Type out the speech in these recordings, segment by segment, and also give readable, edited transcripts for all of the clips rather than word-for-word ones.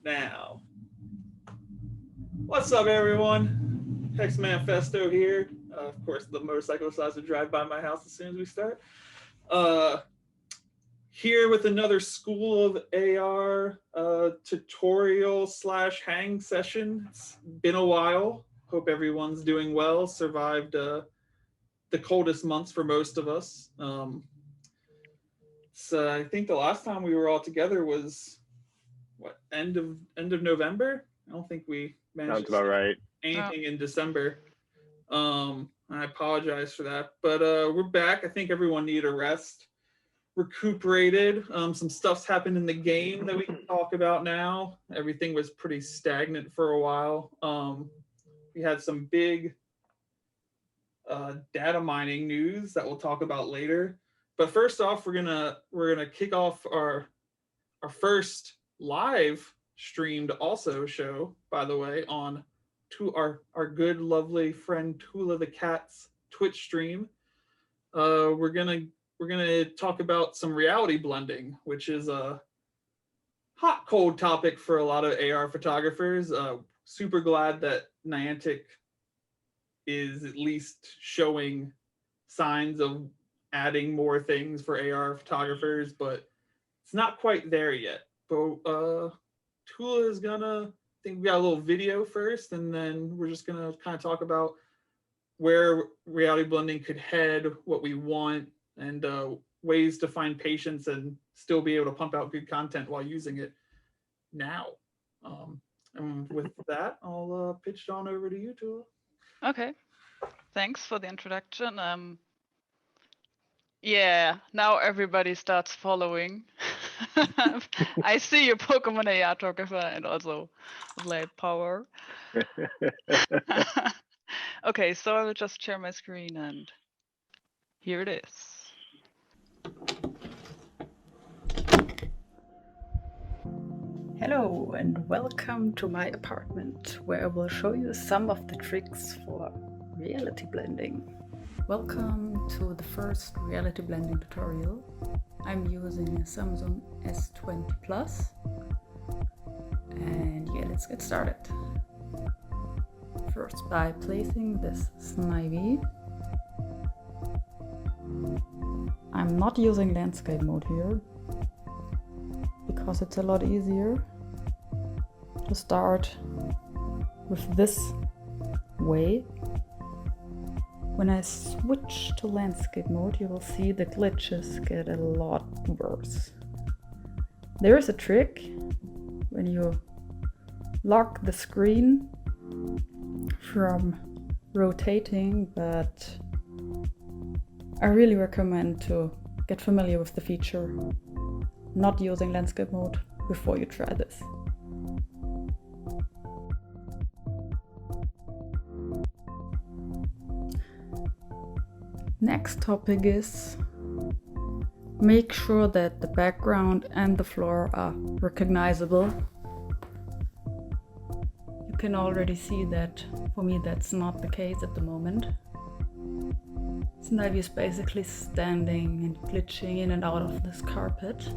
Now, what's up, everyone? Hex Manifesto here. Of course, the motorcycle decides to drive by my house as soon as we start. Here with another School of AR tutorial / hang session. It's been a while. Hope everyone's doing well. Survived the coldest months for most of us. So I think the last time we were all together was end of November. I don't think we managed Sounds about right. anything in December. I apologize for that, but we're back. I think everyone needed a rest, recuperated. Some stuff's happened in the game that we can talk about now. Everything was pretty stagnant for a while. We had some big data mining news that we'll talk about later. But first off, we're gonna kick off our first live streamed also show, by the way, on to our good lovely friend Tuula The Cat's Twitch stream. We're gonna talk about some reality blending, which is a hot cold topic for a lot of AR photographers. Super glad that Niantic is at least showing signs of adding more things for AR photographers, but it's not quite there yet. But Tuula is gonna, I think we got a little video first, and then we're just gonna kind of talk about where reality blending could head, what we want, and ways to find patience and still be able to pump out good content while using it now. And with that, I'll pitch it on over to you, Tuula. Okay, thanks for the introduction. Yeah, now everybody starts following. I see your Pokémon ARtographer and also Lae Power. Okay, so I will just share my screen and here it is. Hello and welcome to my apartment, where I will show you some of the tricks for reality blending. Welcome to the first reality blending tutorial. I'm using a Samsung S20 Plus, and yeah, let's get started. First, by placing this snivy. I'm not using landscape mode here because it's a lot easier to start with this way. When I switch to landscape mode, you will see the glitches get a lot worse. There is a trick when you lock the screen from rotating, but I really recommend to get familiar with the feature, not using landscape mode before you try this. Next topic is make sure that the background and the floor are recognizable. You can already see that for me that's not the case at the moment. Snivy is basically standing and glitching in and out of this carpet.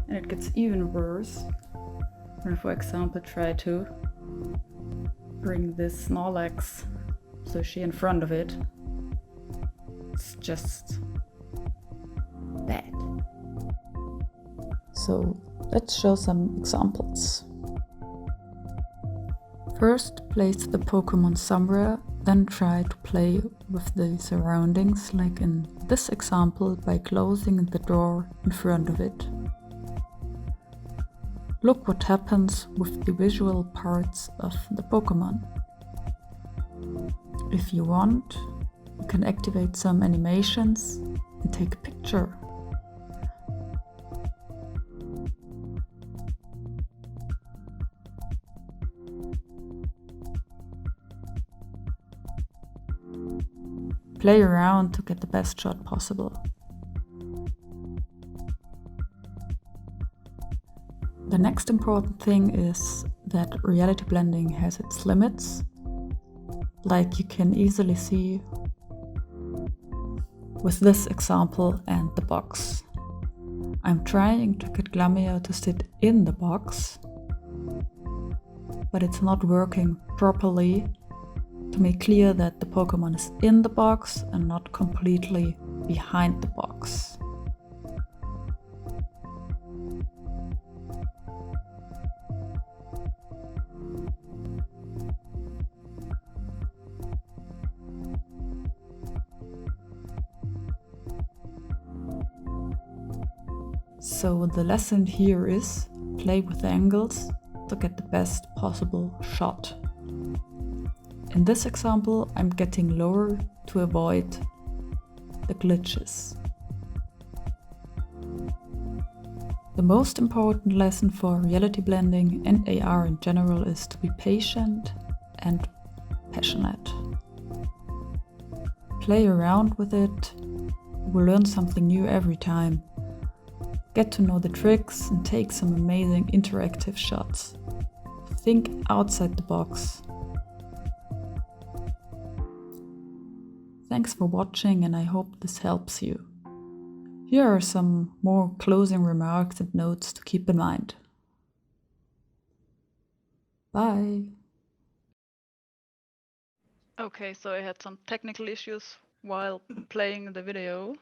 And it gets even worse when I, for example, try to bring this Snorlax sushi in front of it. It's just bad. So let's show some examples. First, place the Pokemon somewhere, then try to play with the surroundings, like in this example by closing the door in front of it. Look what happens with the visual parts of the Pokemon. If you want, you can activate some animations and take a picture. Play around to get the best shot possible. The next important thing is that reality blending has its limits. Like you can easily see with this example and the box. I'm trying to get Glamia to sit in the box, but it's not working properly to make clear that the Pokemon is in the box and not completely behind the box. So the lesson here is play with the angles to get the best possible shot. In this example, I'm getting lower to avoid the glitches. The most important lesson for reality blending and AR in general is to be patient and passionate. Play around with it, you will learn something new every time. Get to know the tricks and take some amazing interactive shots. Think outside the box. Thanks for watching, and I hope this helps you. Here are some more closing remarks and notes to keep in mind. Bye. Okay, so I had some technical issues while playing the video.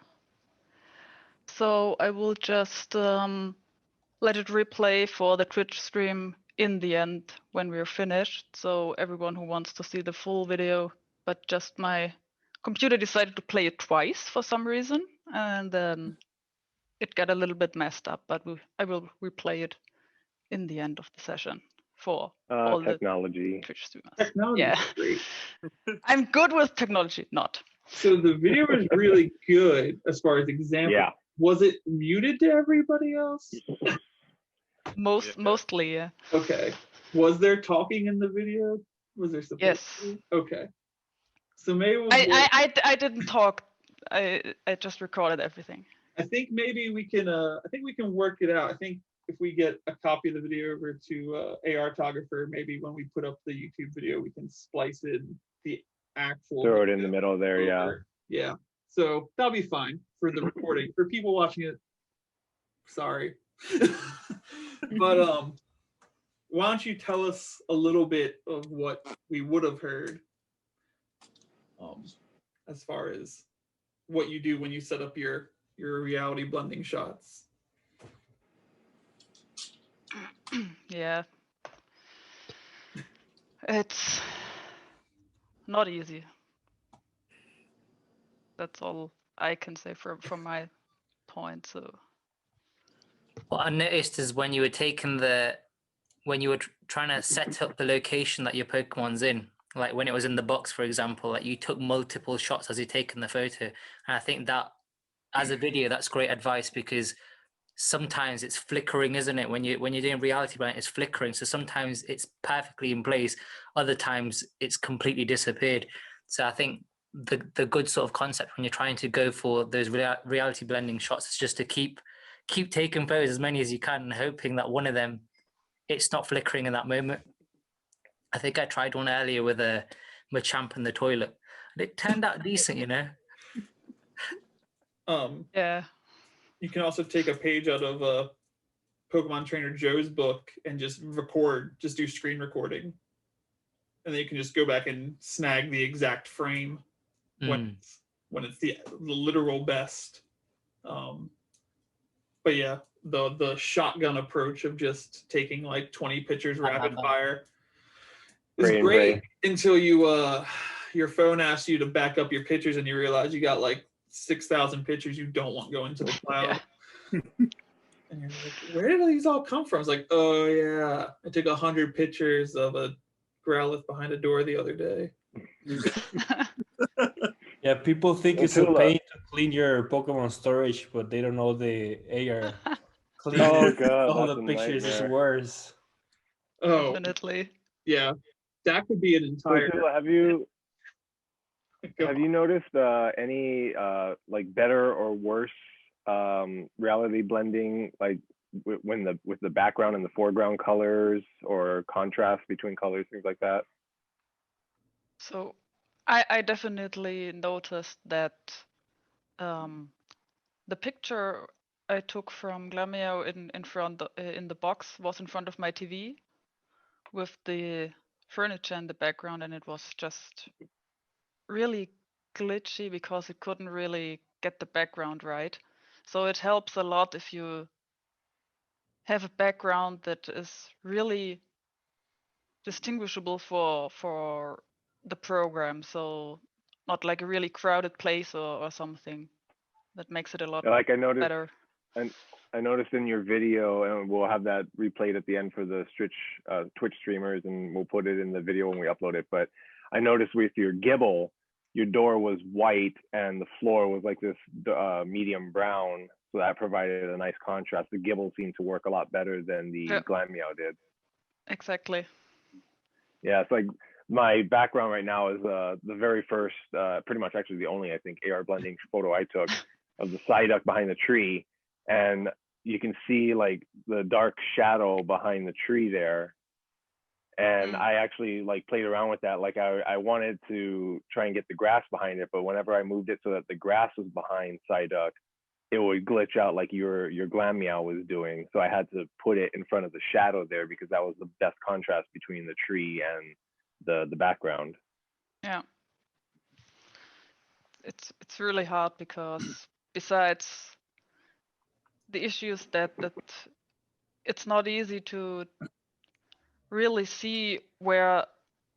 So I will just let it replay for the Twitch stream in the end when we're finished. So everyone who wants to see the full video, but just my computer decided to play it twice for some reason, and then it got a little bit messed up, but I will replay it in the end of the session for all technology. the Twitch streamers. Technology Yeah, is great. I'm good with technology, not. So the video is really good as far as example. Yeah. Was it muted to everybody else? Mostly, yeah. Okay. Was there talking in the video? Was there supposed to be? Okay. So maybe we'll I didn't talk. I just recorded everything. I think maybe we can work it out. I think if we get a copy of the video over to ARtographer, maybe when we put up the YouTube video, we can splice in the actual throw it in the middle there. Yeah. So that'll be fine for the recording. For people watching it, sorry. But why don't you tell us a little bit of what we would have heard as far as what you do when you set up your reality blending shots. Yeah. It's not easy. That's all I can say from my point. So what I noticed is when you were trying to set up the location that your Pokemon's in, like when it was in the box, for example, like you took multiple shots as you're taking the photo. And I think that as a video, that's great advice, because sometimes it's flickering, isn't it? When you're doing reality blending, it's flickering. So sometimes it's perfectly in place. Other times it's completely disappeared. So I think the good sort of concept when you're trying to go for those reality blending shots is just to keep taking photos as many as you can, and hoping that one of them, it's not flickering in that moment. I think I tried one earlier with a Machamp in the toilet, and it turned out decent, you know. yeah. You can also take a page out of Pokemon Trainer Joe's book and just do screen recording, and then you can just go back and snag the exact frame when it's the literal best. But yeah, the shotgun approach of just taking like 20 pictures rapid fire is great until your phone asks you to back up your pictures and you realize you got like 6,000 pictures you don't want going to the cloud. Yeah. And you're like, where did these all come from? It's like, oh yeah, I took 100 pictures of a Growlithe behind a door the other day. Yeah, people think it's a pain to clean your Pokemon storage, but they don't know the AR cleaning all the pictures is worse. Oh, definitely. Yeah, that could be an entire. So, have you noticed any like better or worse reality blending, like with the background and the foreground colors, or contrast between colors, things like that? So I definitely noticed that the picture I took from Glamio in front in the box was in front of my TV with the furniture in the background, and it was just really glitchy because it couldn't really get the background right. So it helps a lot if you have a background that is really distinguishable for the program, so not like a really crowded place or something. That makes it a lot Like I noticed, better. And I noticed in your video, and we'll have that replayed at the end for the Twitch streamers, and we'll put it in the video when we upload it. But I noticed with your Gibble, your door was white and the floor was like this medium brown, so that provided a nice contrast. The Gibble seemed to work a lot better than the Glamio did. Exactly. Yeah, it's like my background right now is the very first, pretty much actually the only, I think, AR blending photo I took of the Psyduck behind the tree. And you can see like the dark shadow behind the tree there. And I actually like played around with that. Like I wanted to try and get the grass behind it, but whenever I moved it so that the grass was behind Psyduck, it would glitch out like your Glammeow was doing. So I had to put it in front of the shadow there because that was the best contrast between the tree and the background. Yeah. It's really hard because besides the issues that it's not easy to really see where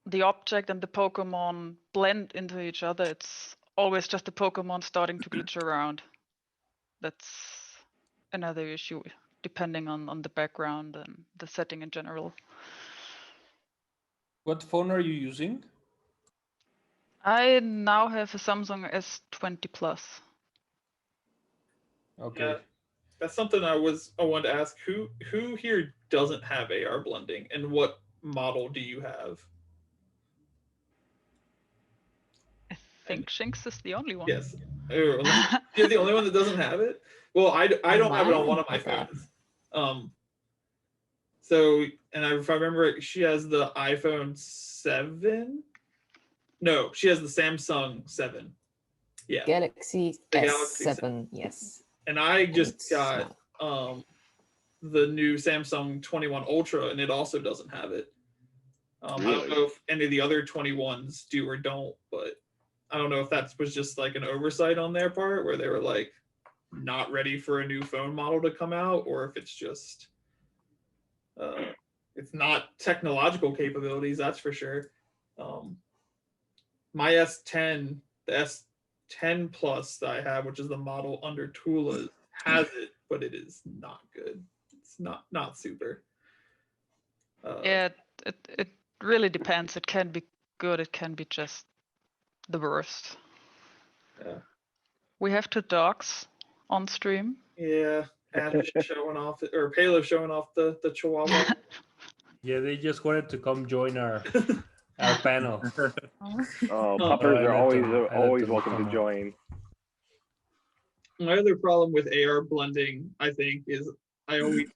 the object and the Pokemon blend into each other. It's always just the Pokemon starting to glitch around. That's another issue, depending on the background and the setting in general. What phone are you using? I now have a Samsung S20 Plus. Okay. Yeah, that's something I wanted to ask. Who here doesn't have AR blending, and what model do you have? I think Shinx is the only one. Yes. You're the only one that doesn't have it? Well, I don't have it on one of my phones. So, and if I remember, she has the iPhone 7. No, she has the Samsung 7. Yeah. Galaxy S7, yes. And I just got the new Samsung 21 Ultra, and it also doesn't have it. Really? I don't know if any of the other 21s do or don't, but I don't know if that was just like an oversight on their part where they were like not ready for a new phone model to come out, or if it's just it's not technological capabilities, that's for sure. My S10, the S10 Plus that I have, which is the model under Tuula, has it, but it is not good. It's not super. Yeah, it really depends. It can be good. It can be just the worst. Yeah. We have 2 dogs on stream. Yeah, Ash showing off, or Pelo showing off the Chihuahua. Yeah, they just wanted to come join our panel. Puppers are always welcome to join. My other problem with AR blending, I think, is I always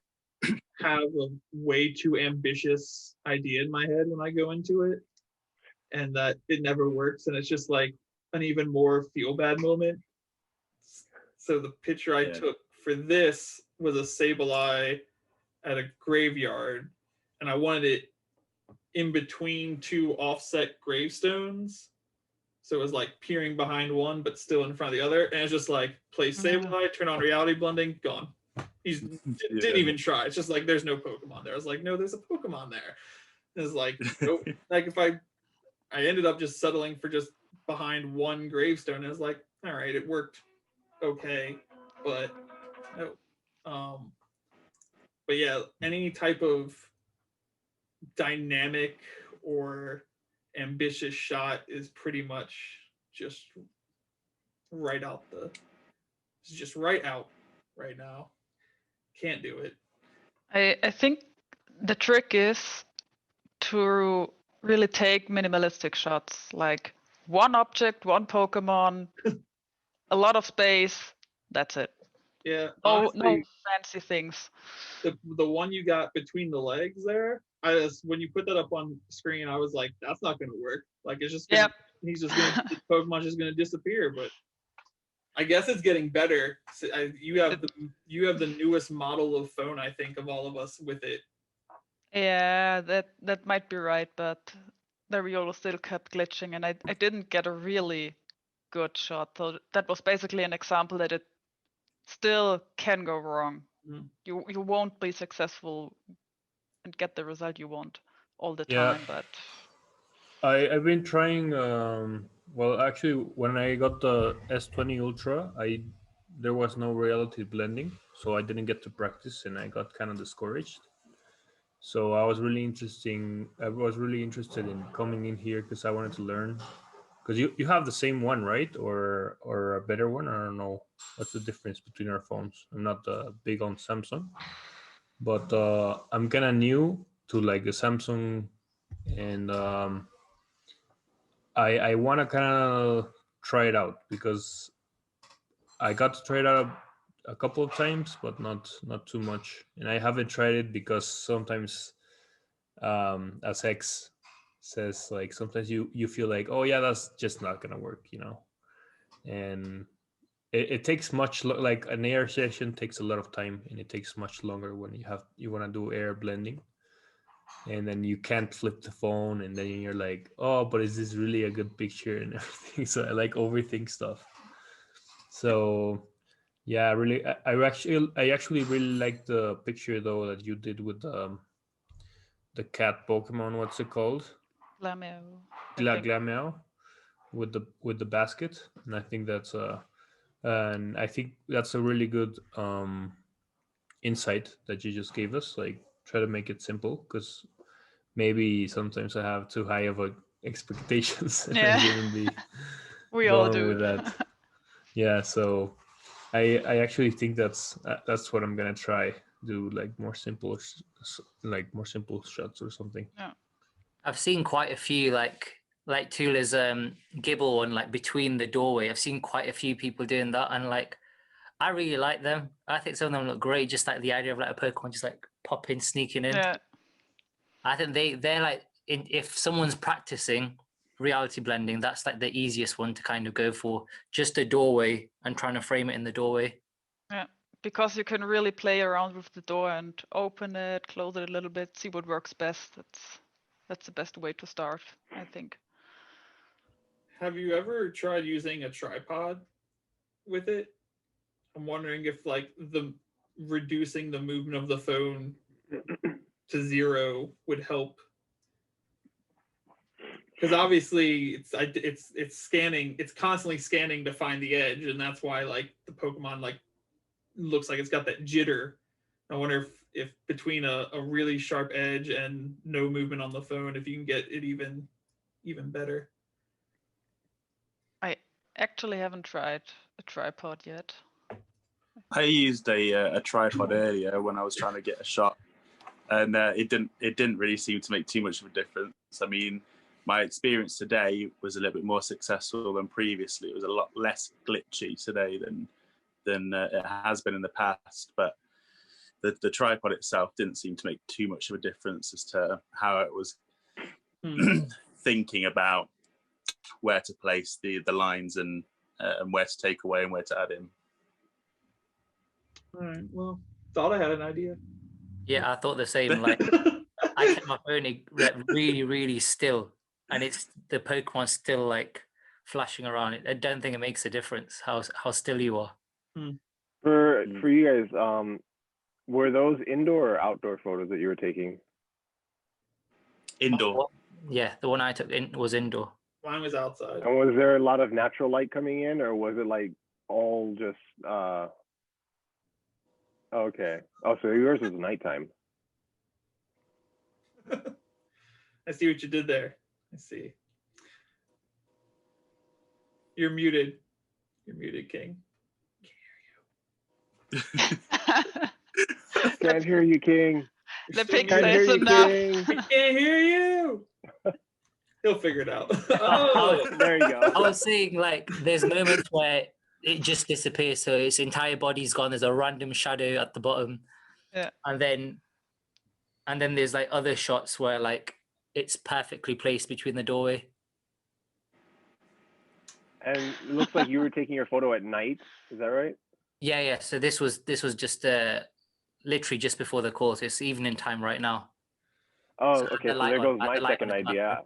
have a way too ambitious idea in my head when I go into it, and that it never works, and it's just like an even more feel bad moment. So the picture I took for this was a Sableye at a graveyard, and I wanted it in between 2 offset gravestones. So it was like peering behind one, but still in front of the other. And it's just like, play Sableye, turn on reality blending, gone. Didn't even try. It's just like, there's no Pokemon there. I was like, no, there's a Pokemon there. It's like, nope. Like if I ended up just settling for just behind one gravestone. And I was like, all right, it worked okay, but no. But yeah, any type of dynamic or ambitious shot is pretty much just right out right now. Can't do it. I think the trick is to really take minimalistic shots, like one object, one Pokemon, a lot of space, that's it. Yeah. No fancy things. The one you got between the legs there, when you put that up on screen, I was like, that's not gonna work. Like it's just gonna, Pokemon's just gonna disappear. But I guess it's getting better. So you have the newest model of phone, I think, of all of us with it. Yeah, that might be right, but the Riolo still kept glitching, and I didn't get a really good shot. So that was basically an example that it still can go wrong. Mm. You won't be successful and get the result you want all the Yeah. time, but I've been trying. Well, actually, when I got the S20 Ultra, there was no reality blending, so I didn't get to practice, and I got kind of discouraged. So I was really interested in coming in here because I wanted to learn. Because you have the same one, right? Or a better one? I don't know what's the difference between our phones. I'm not big on Samsung, but I'm kind of new to like the Samsung, and I want to kind of try it out because I got to try it out a couple of times, but not too much. And I haven't tried it because sometimes, as Hex says, like sometimes you feel like, oh yeah, that's just not gonna work, And it takes like an AR session takes a lot of time, and it takes much longer when you want to do AR blending. And then you can't flip the phone, and then you're like, oh, but is this really a good picture and everything? So I like overthink stuff. So yeah, I actually really like the picture though that you did with the cat Pokemon. What's it called? Glameo. Glameow with the basket, and I think that's a really good insight that you just gave us. Like, try to make it simple because maybe sometimes I have too high of expectations and I shouldn't be We all going do. with that. Yeah, so I actually think that's what I'm gonna try. Do like more simple shots or something. Yeah. I've seen quite a few like Tuula's Gibble one, like between the doorway. I've seen quite a few people doing that, and like I really like them. I think some of them look great. Just like the idea of like a Pokemon just like popping, sneaking in. Yeah. I think they're like if someone's practicing reality blending, that's like the easiest one to kind of go for. Just a doorway and trying to frame it in the doorway. Yeah, because you can really play around with the door and open it, close it a little bit, see what works best. That's the best way to start, I think. Have you ever tried using a tripod with it? I'm wondering if like reducing the movement of the phone to 0 would help. Because obviously it's scanning, it's constantly scanning to find the edge, and that's why like the Pokemon like looks like it's got that jitter. I wonder if between a really sharp edge and no movement on the phone, if you can get it even better. I actually haven't tried a tripod yet. I used a tripod earlier when I was trying to get a shot, and it didn't really seem to make too much of a difference. I mean, my experience today was a little bit more successful than previously. It was a lot less glitchy today than it has been in the past, but the tripod itself didn't seem to make too much of a difference as to how it was thinking about where to place the lines and where to take away and where to add in. All right. Well, thought I had an idea. Yeah, I thought the same. Like, I kept my phone really, really still, and it's the Pokemon still like flashing around. I don't think it makes a difference how still you are. For you guys, were those indoor or outdoor photos that you were taking? Indoor. Yeah, the one I took was indoor. Mine was outside. And was there a lot of natural light coming in, or was it like all just? Okay. Oh, so yours was nighttime. I see what you did there. I see. You're muted. You're muted, King. Can't hear you, King. The pig Can't hear says you, enough. King. I can't hear you. He'll figure it out. Oh, there you go. I was saying, like, there's moments where it just disappears, so its entire body's gone. There's a random shadow at the bottom, Yeah. and then there's like other shots where like it's perfectly placed between the doorway. And it looks like you were taking your photo at night. Is that right? Yeah. So this was just literally just before the call. So it's evening time right now. Oh, So okay. So there goes my second on. idea.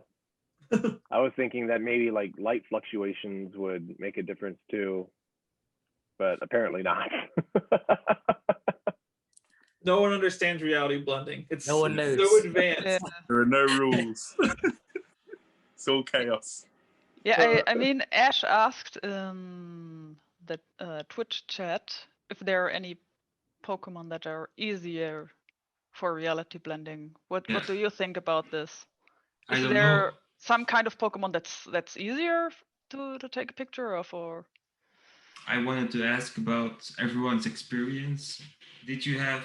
I was thinking that maybe like light fluctuations would make a difference too, but apparently not. No one understands reality blending. It's No one knows. so advanced. Yeah. There are no rules. It's all chaos. Yeah, I mean, Ash asked the Twitch chat if there are any Pokemon that are easier for reality blending. What do you think about this? I Is don't there know. some kind of Pokemon that's easier to take a picture of, or? I wanted to ask about everyone's experience. Did you have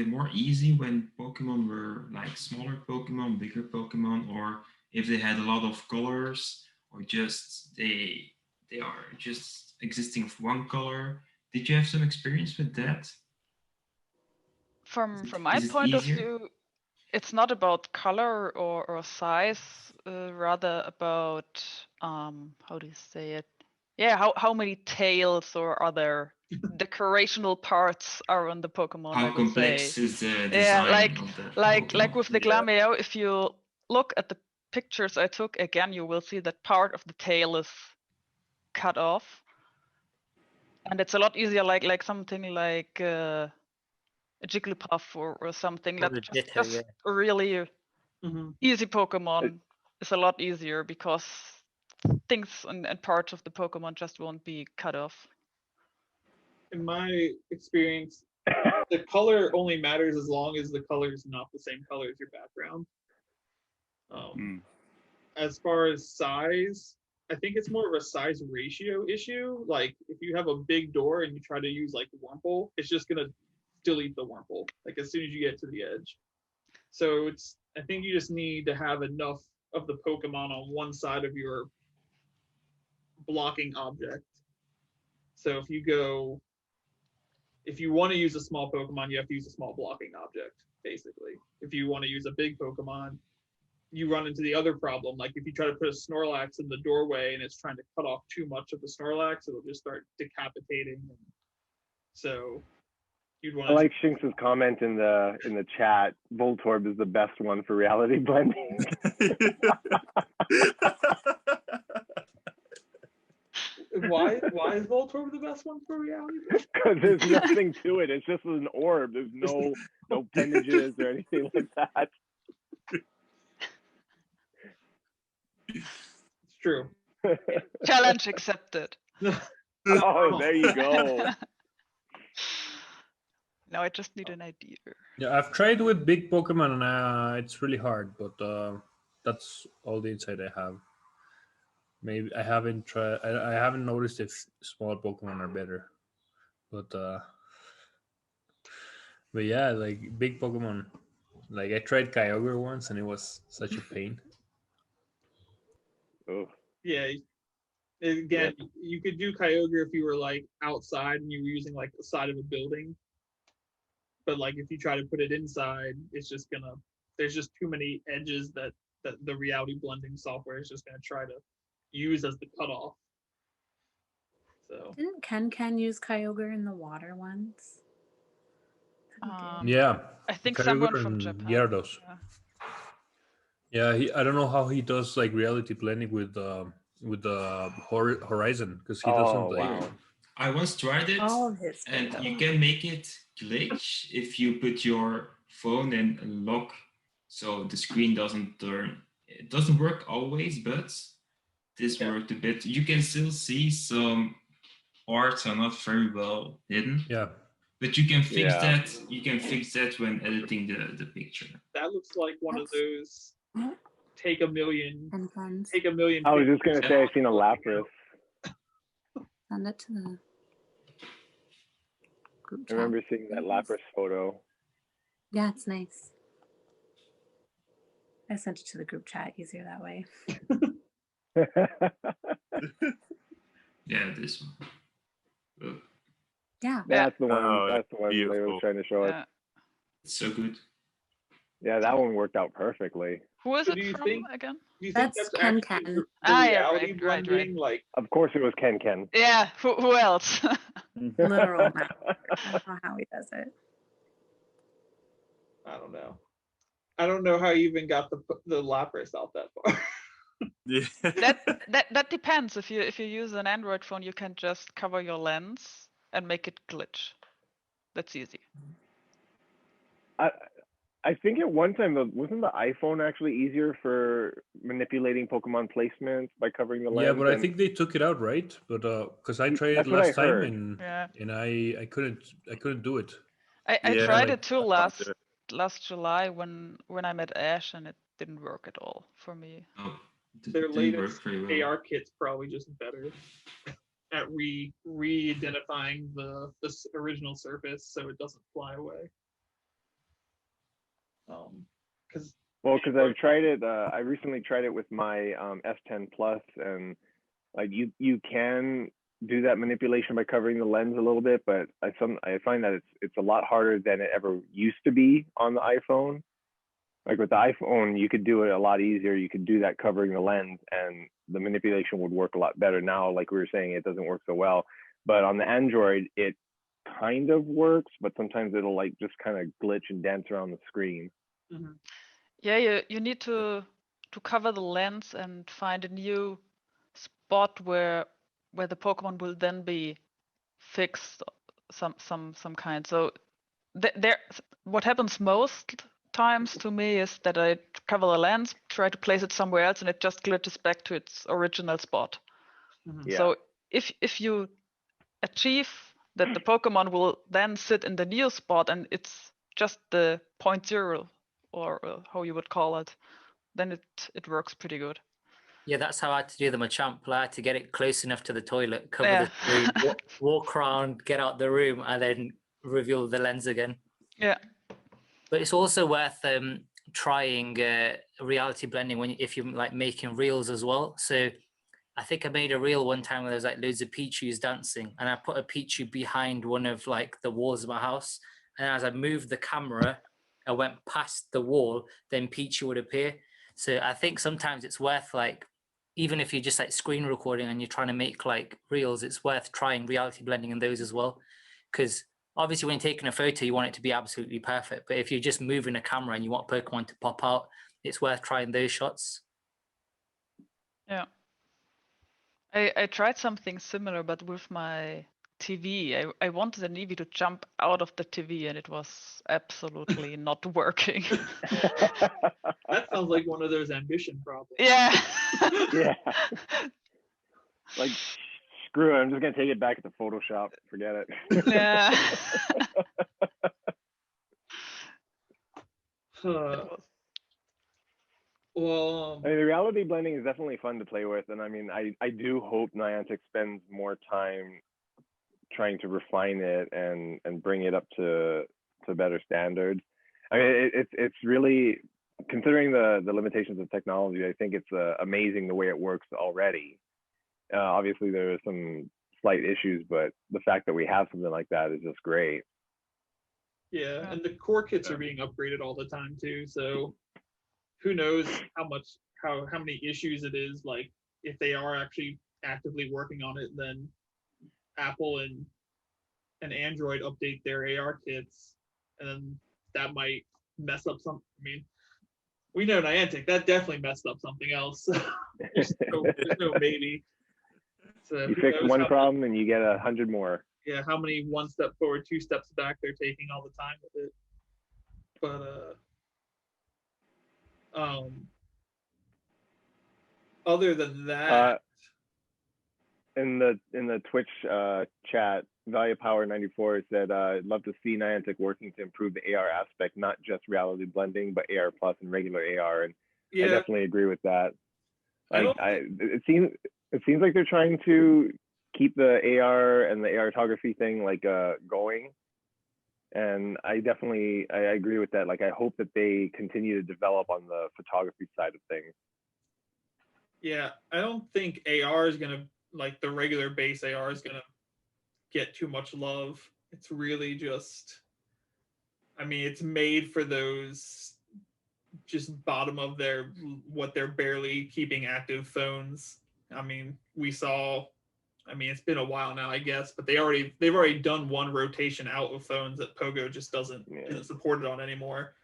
it more easy when Pokemon were like smaller Pokemon, bigger Pokemon, or if they had a lot of colors, or just they are just existing of one color? Did you have some experience with that? From my Is it point of easier? view, it's not about color or size, rather about how do you say it? Yeah, how many tails or other decorational parts are on the Pokemon, I How would complex say. is the Yeah, design of the like Pokemon? with the Yeah. Glameo, if you look at the pictures I took again, you will see that part of the tail is cut off, and it's a lot easier, like something like a Jigglypuff or something Or that a Ditto, just really Mhm. easy Pokemon is a lot easier because things and parts of the Pokemon just won't be cut off. In my experience, the color only matters as long as the color is not the same color as your background. As far as size, I think it's more of a size ratio issue. Like if you have a big door and you try to use like Wurmple, it's just gonna delete the Wurmple like as soon as you get to the edge. So I think you just need to have enough of the Pokemon on one side of your blocking object. So if you want to use a small Pokemon, you have to use a small blocking object, basically. If you want to use a big Pokemon, you run into the other problem. Like if you try to put a Snorlax in the doorway and it's trying to cut off too much of the Snorlax, it'll just start decapitating. So you'd want I to like Shinx's comment in the chat. Voltorb is the best one for reality blending. Why is Voltorb the best one for reality? Because there's nothing to it. It's just an orb. There's no appendages or anything like that. It's true. Challenge accepted. Oh, there you go. Now I just need an idea. Yeah, I've tried with big Pokemon and it's really hard, but that's all the insight I have. Maybe I haven't tried. I haven't noticed if small Pokemon are better, but yeah, like big Pokemon. Like I tried Kyogre once and it was such a pain. Oh. Yeah. Again, you could do Kyogre if you were like outside and you were using like the side of a building. But like if you try to put it inside, it's just there's just too many edges that the reality blending software is just gonna try to use as the cutoff. So didn't Ken use Kyogre in the water once? Yeah, I think Kyogre someone from and Japan. Gyarados. Yeah, I don't know how he does like reality blending with the Horizon because he doesn't. Wow. I once tried it, and you can make it glitch if you put your phone in a lock, so the screen doesn't turn. It doesn't work always, but this worked a bit. You can still see some parts are not very well hidden. Yeah. But you can fix that. You can fix that when editing the picture. That looks like one of those take a million. I was just gonna say I've seen a Lapras. Send it to the group I chat. remember seeing that Lapras photo. Yeah, it's nice. I sent it to the group chat. Easier that way. Yeah, this one. Oh. Yeah. That's the one. Oh, that's the one they were trying to show us. It's so good. Yeah, that one worked out perfectly. Who is So it do you from think- again? Do you think That's that's Ken actually Ken. the Ah, yeah, reality right, blending? right. Like, Of course, it was Ken Ken. Yeah, who else? Literal map. I don't know how he does it. I don't know. I don't know how you even got the Lapras out that far. Yeah. that depends. If you use an Android phone, you can just cover your lens and make it glitch. That's easy. I think at one time, wasn't the iPhone actually easier for manipulating Pokemon placements by covering the lens? Yeah, but I think they took it out, right? But because I tried it That's what I last time heard. and I couldn't do it. I Yeah, tried like, it too I can't do last July when I met Ash, and it didn't work at all for me. Oh, Their didn't latest work very well. AR kit's probably just better at re-identifying the original surface so it doesn't fly away. Because I've tried it. I recently tried it with my S10 Plus, and like you can do that manipulation by covering the lens a little bit, but I find that it's a lot harder than it ever used to be on the iPhone. Like with the iPhone, you could do it a lot easier. You could do that covering the lens, and the manipulation would work a lot better. Now, like we were saying, it doesn't work so well. But on the Android, it kind of works, but sometimes it'll like just kind of glitch and dance around the screen. mm-hmm. Yeah, you need to cover the lens and find a new spot where the Pokemon will then be fixed some kind. So there, what happens most times to me is that I cover the lens, try to place it somewhere else, and it just glitches back to its original spot. Mm-hmm. Yeah. So if you achieve that the Pokemon will then sit in the new spot and it's just the 0.0 or how you would call it, then it works pretty good. Yeah, that's how I had to do the Machamp. I had to get it close enough to the toilet, cover Yeah. the screen, walk around, get out the room, and then reveal the lens again. Yeah. But it's also worth trying reality blending if you're like making reels as well. So I think I made a reel one time where there was like loads of Pichus dancing, and I put a Pichu behind one of like the walls of my house. And as I moved the camera, I went past the wall, then Pichu would appear. So I think sometimes it's worth like, even if you're just like screen recording and you're trying to make like reels, it's worth trying reality blending in those as well. Because obviously when you're taking a photo, you want it to be absolutely perfect. But if you're just moving a camera and you want Pokemon to pop out, it's worth trying those shots. Yeah. I tried something similar, but with my TV. I wanted an Eevee to jump out of the TV, and it was absolutely not working. That sounds like one of those ambition problems. Yeah. Yeah. Like, screw it. I'm just gonna take it back to Photoshop. Forget it. Yeah. Well, I mean, the reality blending is definitely fun to play with, and I mean, I do hope Niantic spends more time trying to refine it and bring it up to better standards. I mean, it's really, considering the limitations of technology, I think it's amazing the way it works already. Obviously, there are some slight issues, but the fact that we have something like that is just great. Yeah, and the core kits are being upgraded all the time too. So who knows how many issues it is. Like if they are actually actively working on it, then Apple and Android update their AR kits, and then that might mess up some. I mean, we know Niantic, that definitely messed up something else. there's no maybe. So you fix one problem and you get 100 more. Yeah, how many 1 step forward, 2 steps back they're taking all the time with it. But other than that, in the Twitch chat, Value Power 94 said, "I'd love to see Niantic working to improve the AR aspect, not just reality blending, but AR plus and regular AR." And yeah, I definitely agree with that. Like, it seems like they're trying to keep the AR and the ARtography thing like going. And I agree with that. Like, I hope that they continue to develop on the photography side of things. Yeah, I don't think AR is gonna, like the regular base AR is gonna get too much love. It's really just, I mean, it's made for those just bottom of their what they're barely keeping active phones. I mean, we saw. I mean, it's been a while now, I guess, but they've already done one rotation out of phones that Pogo just isn't supported on anymore.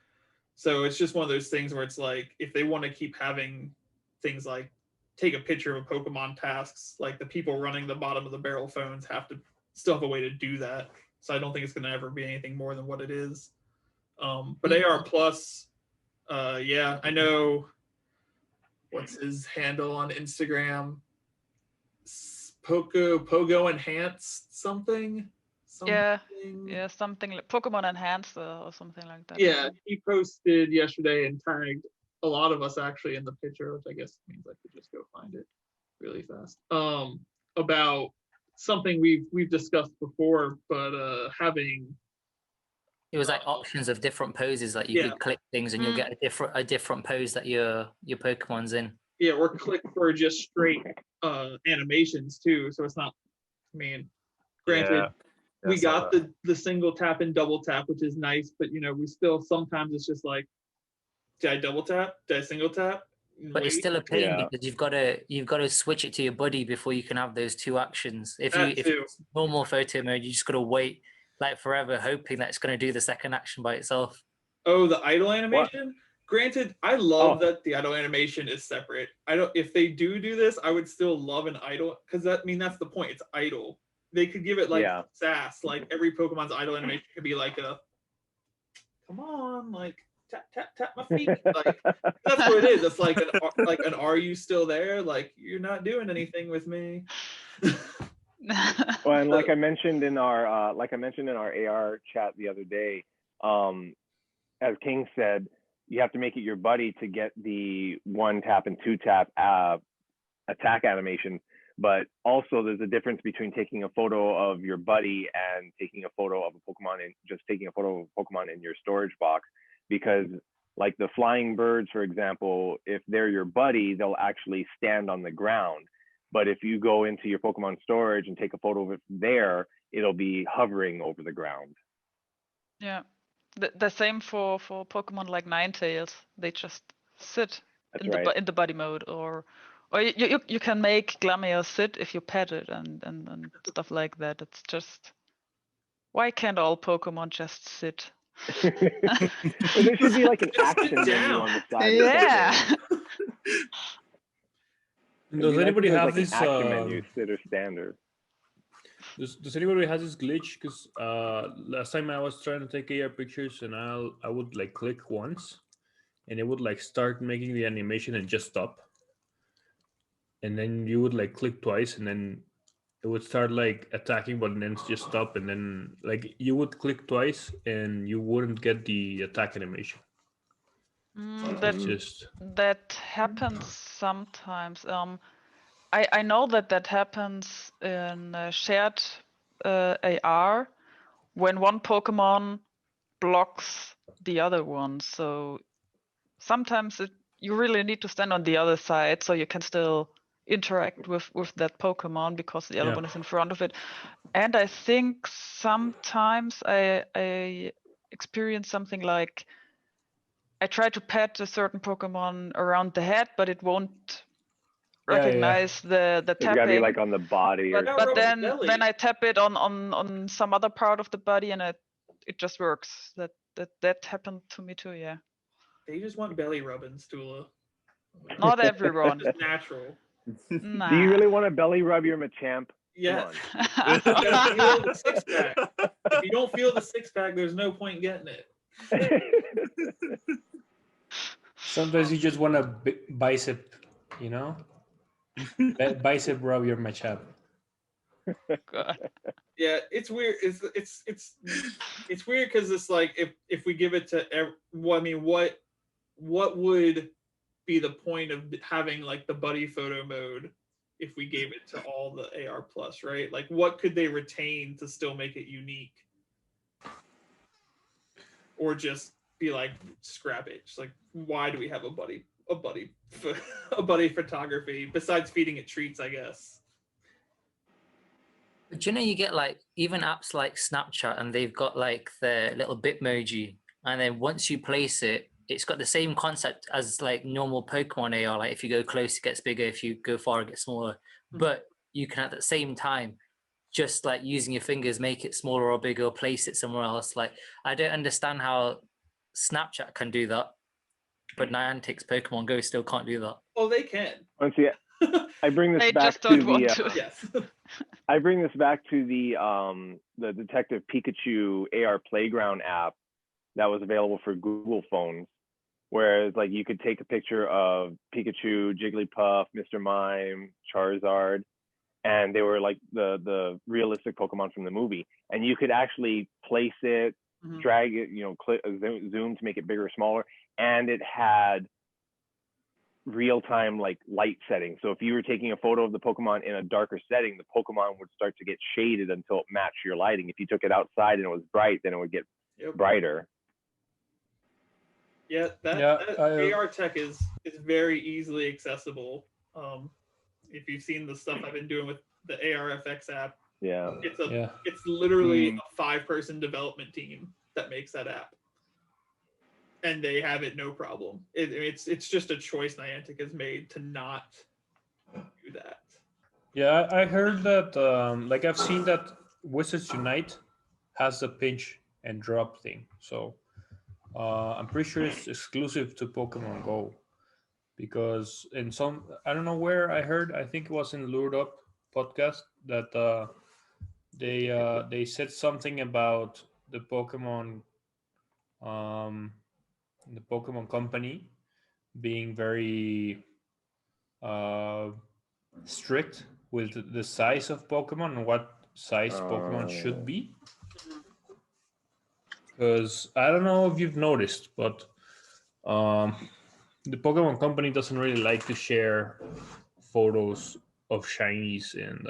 So it's just one of those things where it's like, if they want to keep having things like take a picture of a Pokemon tasks, like the people running the bottom of the barrel phones still have a way to do that. So I don't think it's going to ever be anything more than what it is. But AR Plus, yeah, I know. What's his handle on Instagram? Pogo Enhanced something. Yeah, something like Pokemon Enhanced or something like that. Yeah, he posted yesterday and tagged a lot of us actually in the picture, which I guess means I could just go find it really fast. About something we've discussed before, but having. It was like options of different poses, like you could click things and you'll get a different pose that your Pokemon's in. Yeah, or click for just straight animations too. So it's not. I mean, granted, we got the single tap and double tap, which is nice, but we still sometimes it's just like, did I double tap? Did I single tap? But it's still a pain because you've got to switch it to your buddy before you can have those two actions. If it's normal photo mode, you just got to wait like forever, hoping that it's going to do the second action by itself. Oh, the idle animation. What? Granted, I love that the idle animation is separate. If they do this, I would still love an idle, because that's the point. It's idle. They could give it like sass, like every Pokemon's idle animation could be like a, come on, like tap tap tap my feet, like that's what it is. It's like an are you still there? Like you're not doing anything with me. Well, and like I mentioned in our AR chat the other day, as King said, you have to make it your buddy to get the 1 tap and 2 tap attack animation. But also there's a difference between taking a photo of your buddy and taking a photo of a Pokemon and just taking a photo of a Pokemon in your storage box, because like the flying birds, for example, if they're your buddy, they'll actually stand on the ground. But if you go into your Pokemon storage and take a photo of it there, it'll be hovering over the ground. Yeah. The same for Pokemon like Ninetales. They just sit in the buddy mode, or you can make Glameow sit if you pet it and stuff like that. It's just, why can't all Pokemon just sit? Well, there should be like an action menu on the side. Yeah. Does anybody have this action menu, sit or standard? Does anybody have this glitch? Because last time I was trying to take AR pictures and I would like click once and it would like start making the animation and just stop. And then you would like click twice and then it would start like attacking, but then just stop. And then like you would click twice and you wouldn't get the attack animation. That happens sometimes. I know that happens in shared AR when one Pokemon blocks the other one. So sometimes you really need to stand on the other side so you can still interact with that Pokemon because the other one is in front of it. And I think sometimes I experience something like I try to pet a certain Pokemon around the head, but it won't recognize the tapping. It's gotta be like on the body, but then I tap it on some other part of the body, and it just works. That happened to me too. Yeah. They just want belly rubbings, Tuula. Not everyone. It's natural. Nah. Do you really want to belly rub your Machamp? Yeah. If you don't feel the 6-pack, there's no point getting it. Sometimes you just want a bicep, bicep rub your Machamp. God. Yeah, it's weird. It's weird because it's like if we give it to what would be the point of having like the buddy photo mode if we gave it to all the AR Plus, right? Like what could they retain to still make it unique? Or just be like, scrap it. Just like, why do we have a buddy photography besides feeding it treats, I guess? But you get like even apps like Snapchat and they've got like the little Bitmoji, and then once you place it, it's got the same concept as like normal Pokemon AR. Like if you go close, it gets bigger. If you go far, it gets smaller. But you can at the same time just like using your fingers make it smaller or bigger or place it somewhere else. Like I don't understand how Snapchat can do that, but Niantic's Pokemon Go still can't do that. Oh, they can. Once again, I bring this They back just to don't the want to. Yes. I bring this back to the Detective Pikachu AR Playground app that was available for Google phones, whereas like you could take a picture of Pikachu, Jigglypuff, Mr. Mime, Charizard, and they were like the realistic Pokemon from the movie, and you could actually place it, drag it, click, zoom to make it bigger or smaller, and it had real-time like light settings. So if you were taking a photo of the Pokemon in a darker setting, the Pokemon would start to get shaded until it matched your lighting. If you took it outside and it was bright, then it would get brighter. Yeah, that AR tech is very easily accessible. If you've seen the stuff I've been doing with the ARFX app, it's literally a 5-person development team that makes that app, and they have it no problem. It's just a choice Niantic has made to not do that. Yeah, I heard that. Like I've seen that Wizards Unite has a pinch and drop thing, so I'm pretty sure it's exclusive to Pokemon Go, because in some, I don't know where I heard, I think it was in Lured Up podcast, that they said something about the Pokemon company being very strict with the size of Pokemon and what size Pokemon should be. Because I don't know if you've noticed, but the Pokemon company doesn't really like to share photos of shinies and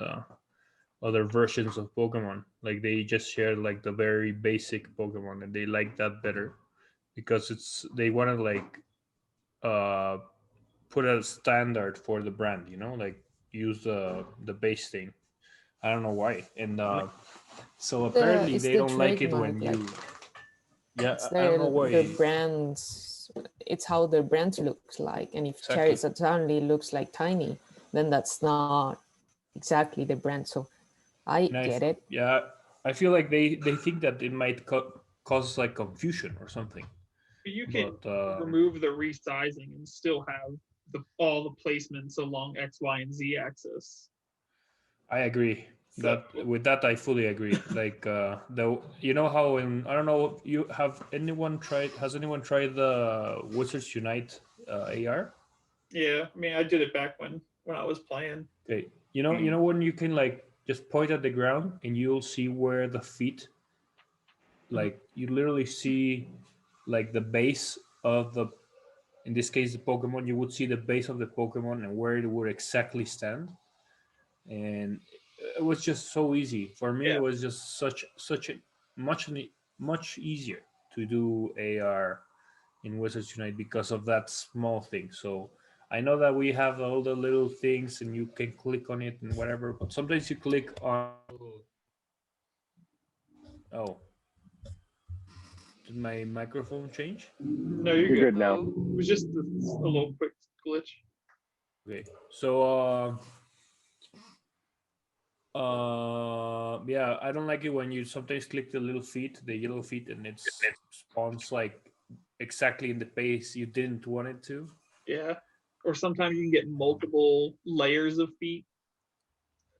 other versions of Pokemon. Like they just share like the very basic Pokemon, and they like that better because they want to like put a standard for the brand, like use the base thing. I don't know why, and so apparently they don't like it when you. Yeah, I don't know why. The brands, it's how the brand looks like, and if Charizard suddenly looks like tiny, then that's not exactly the brand. So I get it. Yeah, I feel like they think that it might cause like confusion or something. But you can remove the resizing and still have all the placements along X, Y, and Z axis. I agree. With that I fully agree. Like how in, I don't know, has anyone tried the Wizards Unite AR? Yeah, I mean I did it back when I was playing. Okay. You know when you can like just point at the ground and you'll see where the feet, like you literally see like the base of the, in this case the Pokemon, you would see the base of the Pokemon and where it would exactly stand. And it was just so easy for me. It was just such a much easier to do AR in Wizards Unite because of that small thing. So I know that we have all the little things and you can click on it and whatever, but sometimes you click on. Oh, did my microphone change? No, you're good now. It was just a little quick glitch. Okay, so yeah, I don't like it when you sometimes click the yellow feet, and it spawns like exactly in the place you didn't want it to. Yeah, or sometimes you can get multiple layers of feet.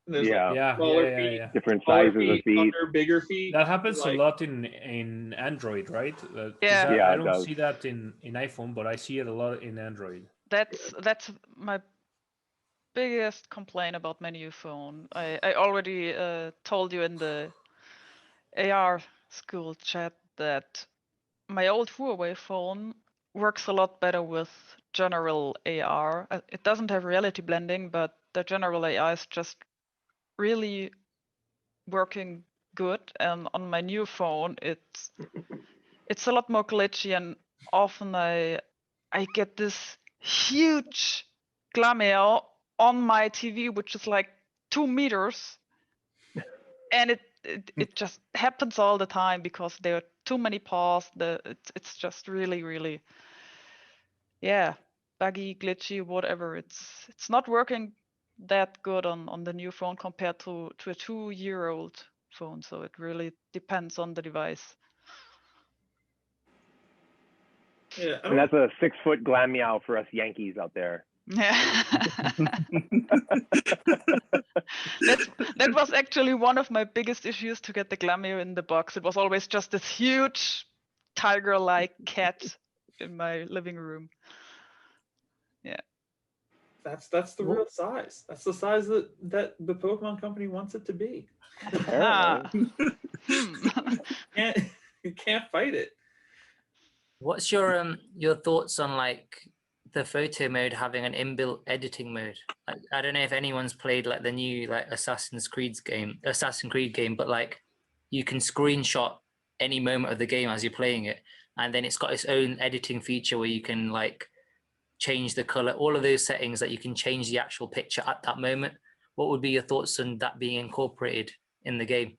There's smaller feet, different sizes of feet, under bigger feet. That happens a lot in Android, right? I don't see that in iPhone, but I see it a lot in Android. That's my biggest complaint about my new phone. I already told you in the AR school chat that my old Huawei phone works a lot better with general AR. It doesn't have reality blending, but the general AR is just really working good. And on my new phone, it's a lot more glitchy, and often I get this huge glare on my TV, which is like 2 meters, and it just happens all the time because there are too many paths. It's just really yeah, buggy, glitchy, whatever. It's not working that good on the new phone compared to a 2-year-old phone. So it really depends on the device. Yeah, And that's a 6-foot glam meow for us Yankees out there. Yeah. that was actually one of my biggest issues to get the Glamio in the box. It was always just this huge tiger-like cat in my living room. Yeah. That's the real size. That's the size that the Pokemon Company wants it to be. You can't fight it. What's your thoughts on like the photo mode having an inbuilt editing mode? Like, I don't know if anyone's played like the new like Assassin's Creed game, but like you can screenshot any moment of the game as you're playing it, and then it's got its own editing feature where you can like change the color, all of those settings that you can change the actual picture at that moment. What would be your thoughts on that being incorporated in the game?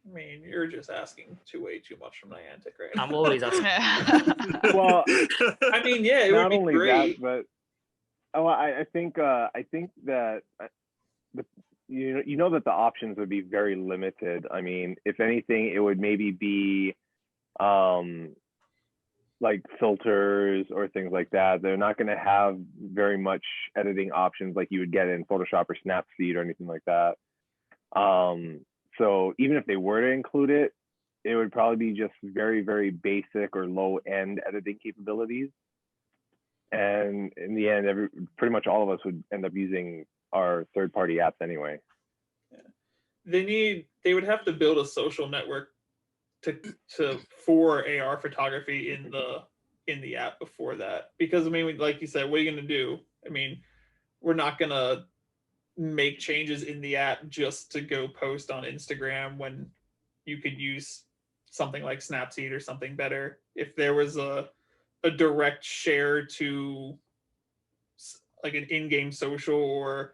I mean, you're just asking way too much from Niantic right now. I'm always asking. Well, I mean, yeah, it not would be only great. that, but I think that you know that the options would be very limited. I mean, if anything, it would maybe be like filters or things like that. They're not going to have very much editing options like you would get in Photoshop or Snapseed or anything like that. So even if they were to include it, it would probably be just very, very basic or low end editing capabilities. And in the end, pretty much all of us would end up using our third-party apps anyway. Yeah. They would have to build a social network for AR photography in the app before that, because I mean, like you said, what are you going to do? I mean, we're not going to make changes in the app just to go post on Instagram when you could use something like Snapseed or something better. If there was a direct share to like an in-game social or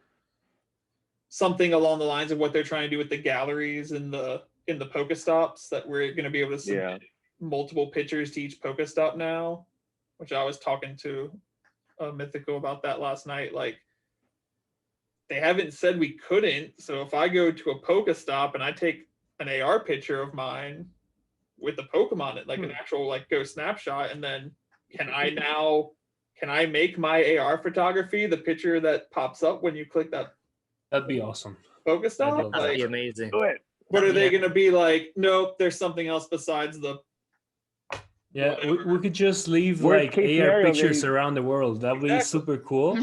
something along the lines of what they're trying to do with the galleries in the Pokestops, that we're going to be able to submit multiple pictures to each Pokestop now, which I was talking to Mythical about that last night. Like, they haven't said we couldn't. So if I go to a Pokestop and I take an AR picture of mine with a Pokemon, like an actual like go snapshot, and then can I make my AR photography the picture that pops up when you click that? That'd be awesome. Pokestop? That'd be amazing. Do it. What are they going to be like? Nope, there's something else besides the. Yeah, we could just leave Worst like AR scenario, pictures around the world. That'd be super cool.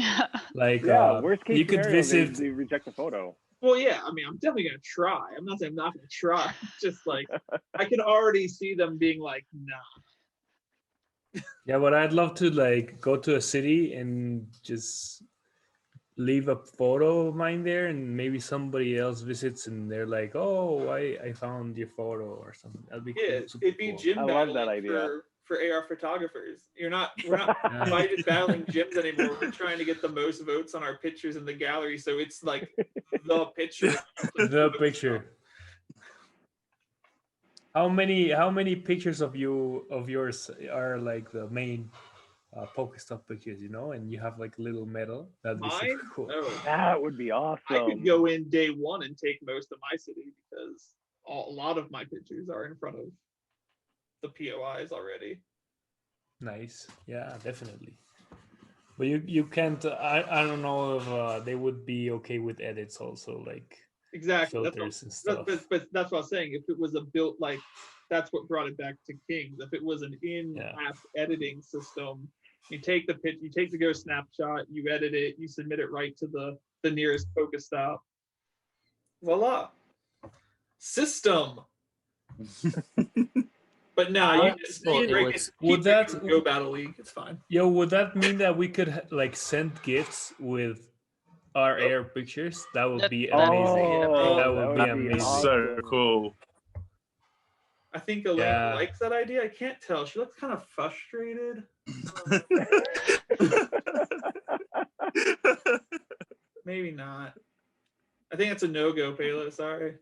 Like, worst case you could scenario, visit. they reject the photo. Well, yeah, I mean, I'm definitely going to try. I'm not saying I'm not going to try. Just like, I can already see them being like, nah. Yeah, but I'd love to like go to a city and just leave a photo of mine there, and maybe somebody else visits and they're like, "Oh, I found your photo" or something. That'd be Yeah, cool. it'd be gym I love that idea. for AR photographers. We're not battling gyms anymore. We're trying to get the most votes on our pictures in the gallery, so it's like the picture. The picture. How many pictures of yours are like the main Pokestop pictures, you know, and you have like a little medal? That'd be super cool. Oh, That would be awesome. I could go in day one and take most of my city, because a lot of my pictures are in front of the POIs already. Nice. Yeah, definitely. But you can't. I don't know if they would be okay with edits also, like exactly filters and stuff. But that's what I was saying. If it was a built, like, that's what brought it back to Kings. If it was an in-app editing system, you take the pitch, you take the Go snapshot, you edit it, you submit it right to the nearest Pokestop. Voila. System. But no, you just would that Go Battle League. It's fine. Yo, would that mean that we could like send gifts with our AR pictures? That would be amazing. That would be amazing. So cool. I think Elena likes that idea. I can't tell. She looks kind of frustrated. Maybe not. I think it's a no-go, Pelo. Sorry.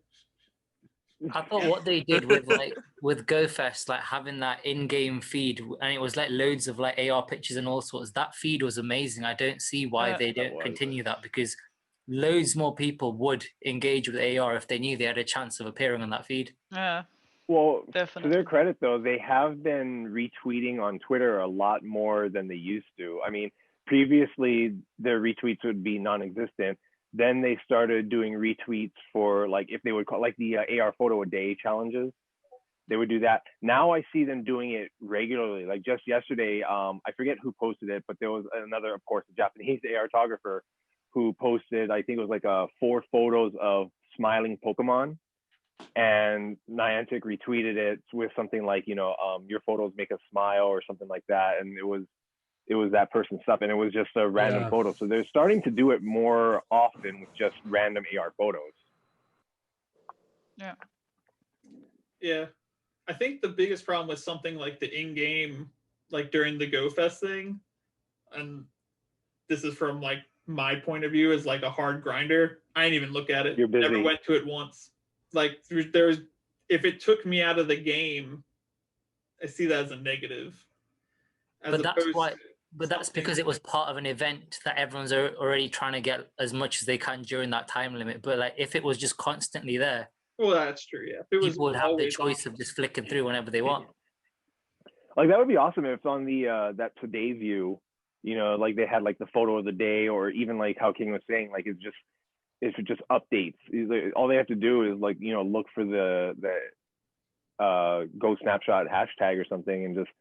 I thought what they did with GoFest, like having that in-game feed, and it was like loads of like AR pictures and all sorts. That feed was amazing. I don't see why they don't continue that, because loads more people would engage with AR if they knew they had a chance of appearing on that feed. Yeah. Well, Definitely. to their credit, though, they have been retweeting on Twitter a lot more than they used to. I mean, previously their retweets would be non-existent. Then they started doing retweets for like if they would call like the AR photo a day challenges. They would do that. Now I see them doing it regularly. Like just yesterday, I forget who posted it, but there was another, of course, a Japanese ARtographer who posted, I think it was like 4 photos of smiling Pokemon. And Niantic retweeted it with something like, your photos make us smile or something like that. And it was that person's stuff, and it was just a random photo. So they're starting to do it more often with just random AR photos. Yeah. Yeah. I think the biggest problem with something like the in-game, like during the GoFest thing, and this is from like my point of view as like a hard grinder, I didn't even look at it. You're busy. Never went to it once. Like there's if it took me out of the game, I see that as a negative. But that's because it was part of an event that everyone's already trying to get as much as they can during that time limit. But like if it was just constantly there, well, that's true. Yeah, if it was, people would have the choice on. of just flicking through whenever they want. Like that would be awesome if it's on the that Today view, like they had like the photo of the day, or even like how King was saying, like it's just updates. All they have to do is like look for the go snapshot hashtag or something, and just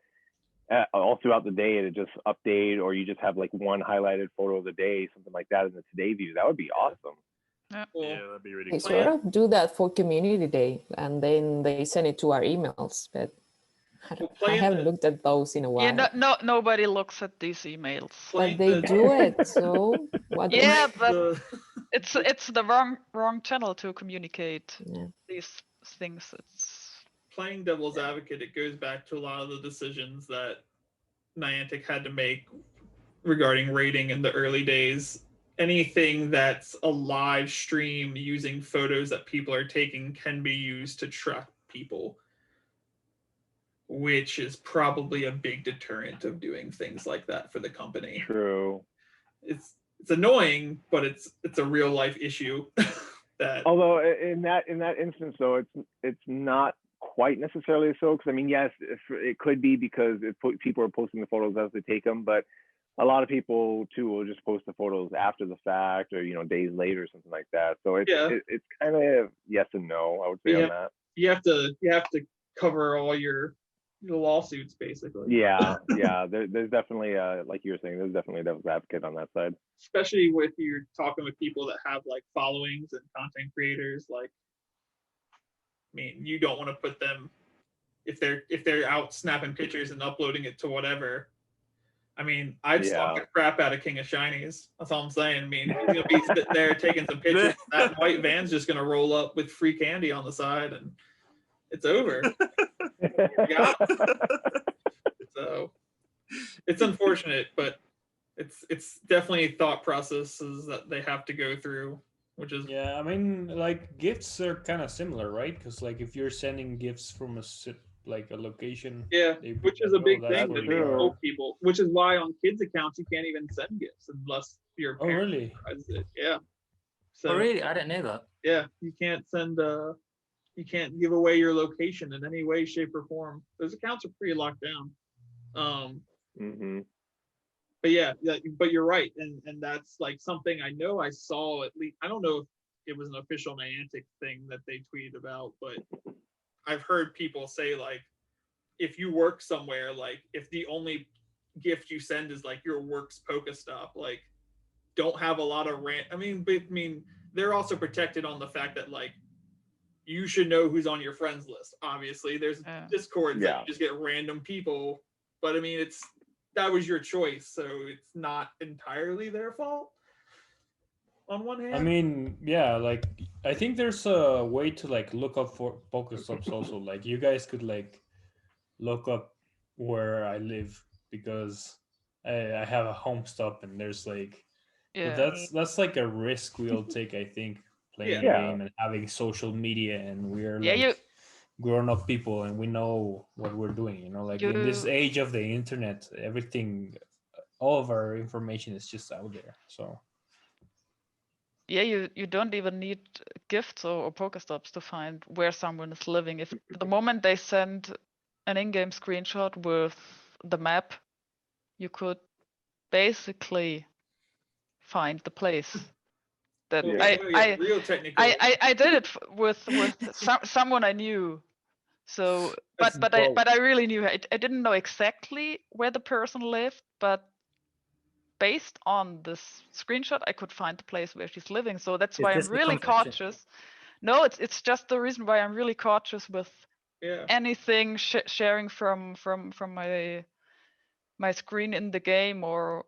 all throughout the day it just update, or you just have like one highlighted photo of the day, something like that in the Today view. That would be awesome. Yeah, that'd be really They cool. sort of do that for Community Day, and then they send it to our emails, but I haven't looked at those in a while. Yeah, nobody looks at these emails. But they do it, so what? Yeah, but it's the wrong channel to communicate these things. It's playing devil's advocate. It goes back to a lot of the decisions that Niantic had to make regarding rating in the early days. Anything that's a live stream using photos that people are taking can be used to track people, which is probably a big deterrent of doing things like that for the company. True. It's annoying, but it's a real life issue. Although in that instance, though, it's not quite necessarily so, because I mean, yes, it could be because people are posting the photos as they take them, but a lot of people too will just post the photos after the fact, or days later or something like that. So it's kind of yes and no, I would say, on that. You have to cover all your lawsuits, basically. Yeah. There's definitely like you were saying, there's definitely a devil's advocate on that side. Especially with you're talking with people that have like followings and content creators. Like, I mean, you don't want to put them if they're out snapping pictures and uploading it to whatever. I mean, I'd slap the crap out of King of Shinies. That's all I'm saying. I mean, he's gonna be sitting there taking some pictures. That white van's just gonna roll up with free candy on the side, and it's over. Yeah. So it's unfortunate, but it's definitely thought processes that they have to go through, which is I mean, like gifts are kind of similar, right? Because like if you're sending gifts from a location, which is a big thing that they hope people, which is why on kids accounts you can't even send gifts unless your parent authorizes it. Yeah. So, really? I didn't know that. Yeah, you can't send you can't give away your location in any way, shape, or form. Those accounts are pretty locked down. But but you're right, and that's like something I know I saw, at least. I don't know if it was an official Niantic thing that they tweeted about, but I've heard people say, like, if you work somewhere, like if the only gift you send is like your work's Pokestop, like don't have a lot of I mean, they're also protected on the fact that like you should know who's on your friends list. Obviously, there's Discord that you just get random people, but I mean, that was your choice, so it's not entirely their fault. On one hand, I mean, like I think there's a way to like look up for Pokestops also. Like you guys could like look up where I live, because I have a home stop and there's like, but that's like a risk we all take, I think. playing Yeah. a game and having social media, and we're Yeah, like grown-up people and we know what we're doing, you know, like in this age of the internet, everything, all of our information is just out there. So yeah, you don't even need gifts or Pokestops to find where someone is living. If the moment they send an in-game screenshot with the map, you could basically find the place. That Well, Yeah. real technical. I did it with someone I knew. So, That's but I really knew. I didn't know exactly where the person lived, but based on this screenshot, I could find the place where she's living. So that's why I'm this the really confession? cautious. No, it's just the reason why I'm really cautious with Yeah. anything sharing from my screen in the game, or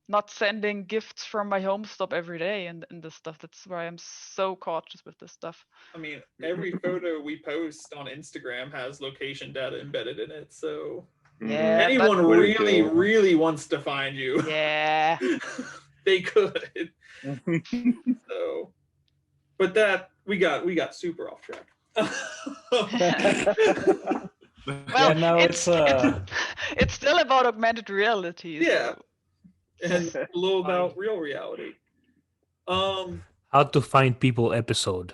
not sending gifts from my home stop every day and this stuff. That's why I'm so cautious with this stuff. I mean, every photo we post on Instagram has location data embedded in it, so Yeah, anyone but really wants to find you, yeah, they could. So, but that we got super off track. well, now it's still about augmented reality. Yeah, So. and a little about real reality. How to Find People episode.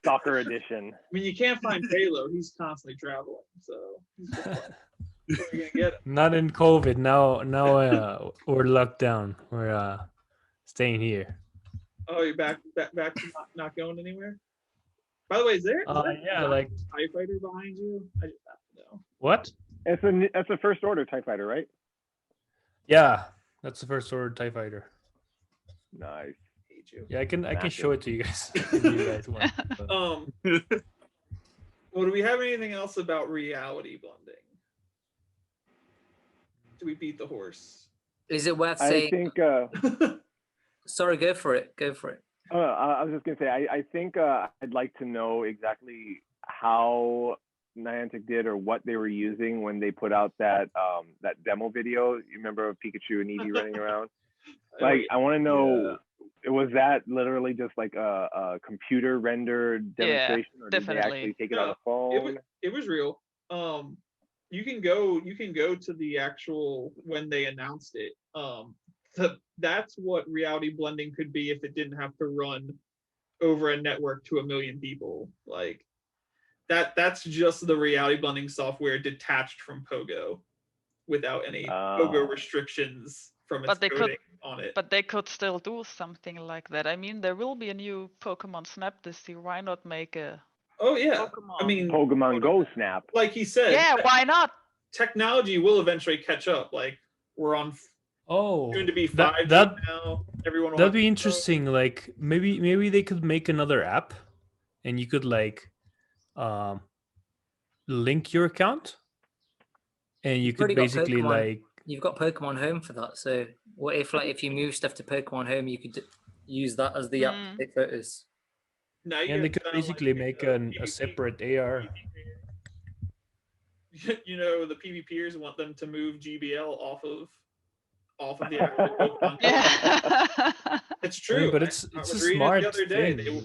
Soccer edition. I mean, you can't find Halo. He's constantly traveling, so he's just like, where are you gonna get him? Not in COVID. Now we're locked down. We're staying here. Oh, you're back to not going anywhere. By the way, is there yeah, like TIE fighter behind you? I just have to know. what? It's a first order TIE fighter, right? Yeah, that's the first order TIE fighter. Nice. Hate you. Yeah, I can show it to you guys if you guys want. But. Well, do we have anything else about reality blending? Do we beat the horse? Is it worth I saying? think. Sorry, go for it. Go for it. I was just gonna say. I think I'd like to know exactly how Niantic did or what they were using when they put out that that demo video. You remember Pikachu and Eevee running around? Like, I want to know. Yeah. Was that literally just like a computer rendered demonstration, or did they actually take it on a phone? It was real. You can go to the actual when they announced it. That's what reality blending could be if it didn't have to run over a network to 1 million people. Like that's just the reality blending software detached from Pogo, without any Pogo restrictions from its coding on it. But they could still do something like that. I mean, there will be a new Pokemon Snap this year. Why not make a I mean, Pokemon Go Snap. Like he said. Yeah, why not? Technology will eventually catch up. Like we're on soon to be 5G now. Everyone that'd be interesting. Like maybe they could make another app and you could like link your account and you could basically like you've got Pokemon Home for that. So what if if you move stuff to Pokemon Home, you could use that as the app to take photos? Now and they could basically make a separate AR. You know, the PvPers want them to move GBL off of the actual Pokemon. Yeah. It's true. I mean, but it's a smart the other day. thing.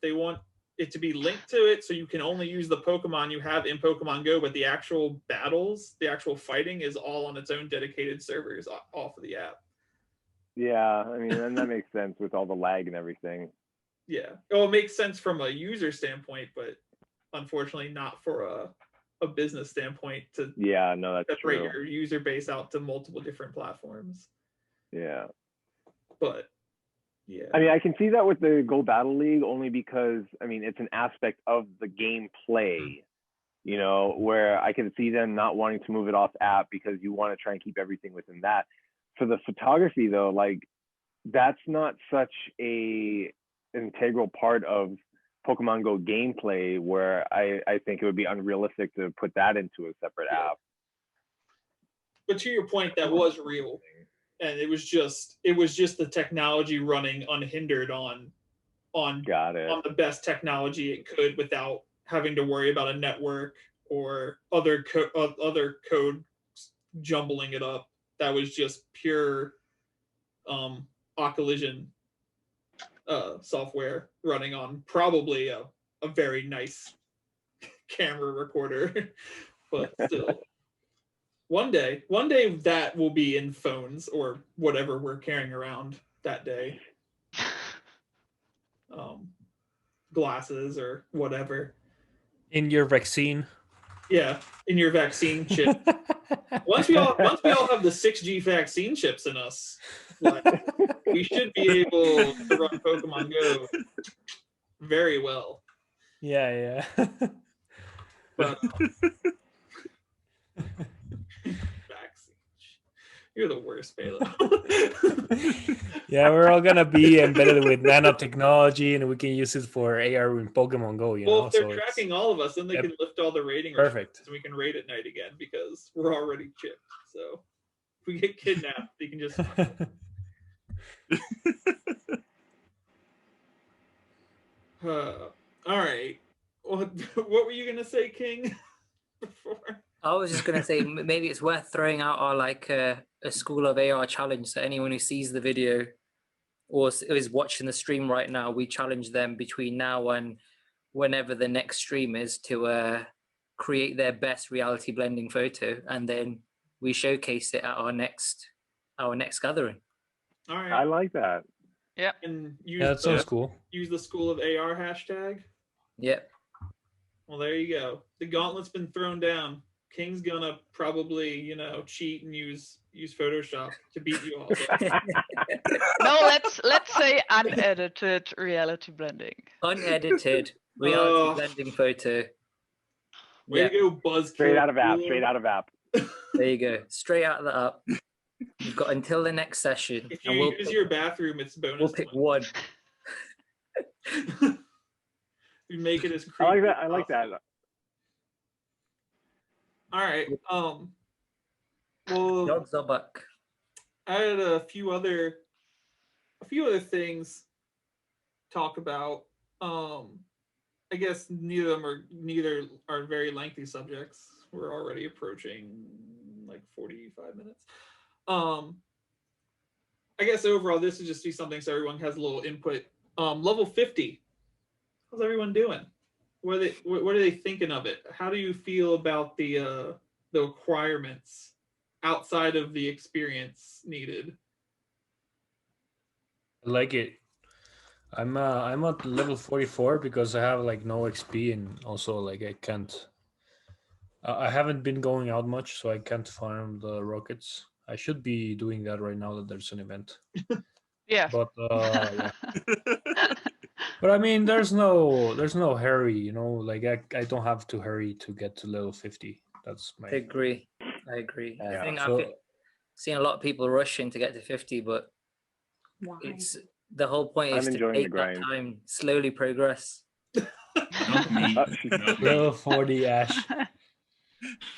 They want it to be linked to it, so you can only use the Pokemon you have in Pokemon Go, but the actual battles, the actual fighting, is all on its own dedicated servers off of the app. Yeah, I mean, and that makes sense with all the lag and everything. Yeah, it makes sense from a user standpoint, but unfortunately not for a business standpoint to separate your user base out to multiple different platforms. Yeah. But yeah. I mean, I can see that with the Go Battle League only because, I mean, it's an aspect of the gameplay, you know, where I can see them not wanting to move it off app because you want to try and keep everything within that. For the photography though, like that's not such a integral part of Pokemon Go gameplay where I think it would be unrealistic to put that into a separate app. But to your point, that was real. And it was just the technology running unhindered on the best technology it could without having to worry about a network or other code jumbling it up. That was just pure Occlusion software running on probably a very nice camera recorder. But still, one day that will be in phones or whatever we're carrying around that day. Glasses or whatever. In your vaccine. Yeah, in your vaccine chip. Once we all have the 6G vaccine chips in us, like, we should be able to run Pokemon Go very well. Yeah. But you're the worst, Pelo. Yeah, we're all gonna be embedded with nanotechnology, and we can use it for AR in Pokemon Go. Well, if they're tracking all of us, then they can lift all the rating. Perfect. And we can raid at night again because we're already chipped. So if we get kidnapped, they can just. All right. What were you gonna say, King? Before? I was just gonna say maybe it's worth throwing out our a School of AR challenge. So anyone who sees the video or is watching the stream right now, we challenge them between now and whenever the next stream is to create their best reality blending photo, and then we showcase it at our next gathering. All right. I like that. Yeah. And that sounds cool. Use the School of AR hashtag. Yep. Well, there you go. The gauntlet's been thrown down. King's gonna probably, cheat and use Photoshop to beat you all. No, let's say unedited reality blending. Unedited reality blending photo. Way to go, Buzzkill. Straight out of app. There you go. Straight out of the app. You've got until the next session. If you use your bathroom, it's bonus. We'll pick one. We make it as creepy. I like that. All right. Well, dogs are back. I had a few other things to talk about. I guess neither are very lengthy subjects. We're already approaching like 45 minutes. I guess overall this would just be something so everyone has a little input. Level 50. How's everyone doing? What are they thinking of it? How do you feel about the requirements outside of the experience needed? I like it. I'm at level 44 because I have like no XP, and also like I haven't been going out much, so I can't farm the rockets. I should be doing that right now that there's an event. Yeah. But yeah. But I mean, there's no hurry, like I don't have to hurry to get to level 50. That's my. I agree. Yeah, I think I've seen a lot of people rushing to get to 50, but it's the whole point is to take that time, slowly progress. Not me. Level 40, Ash.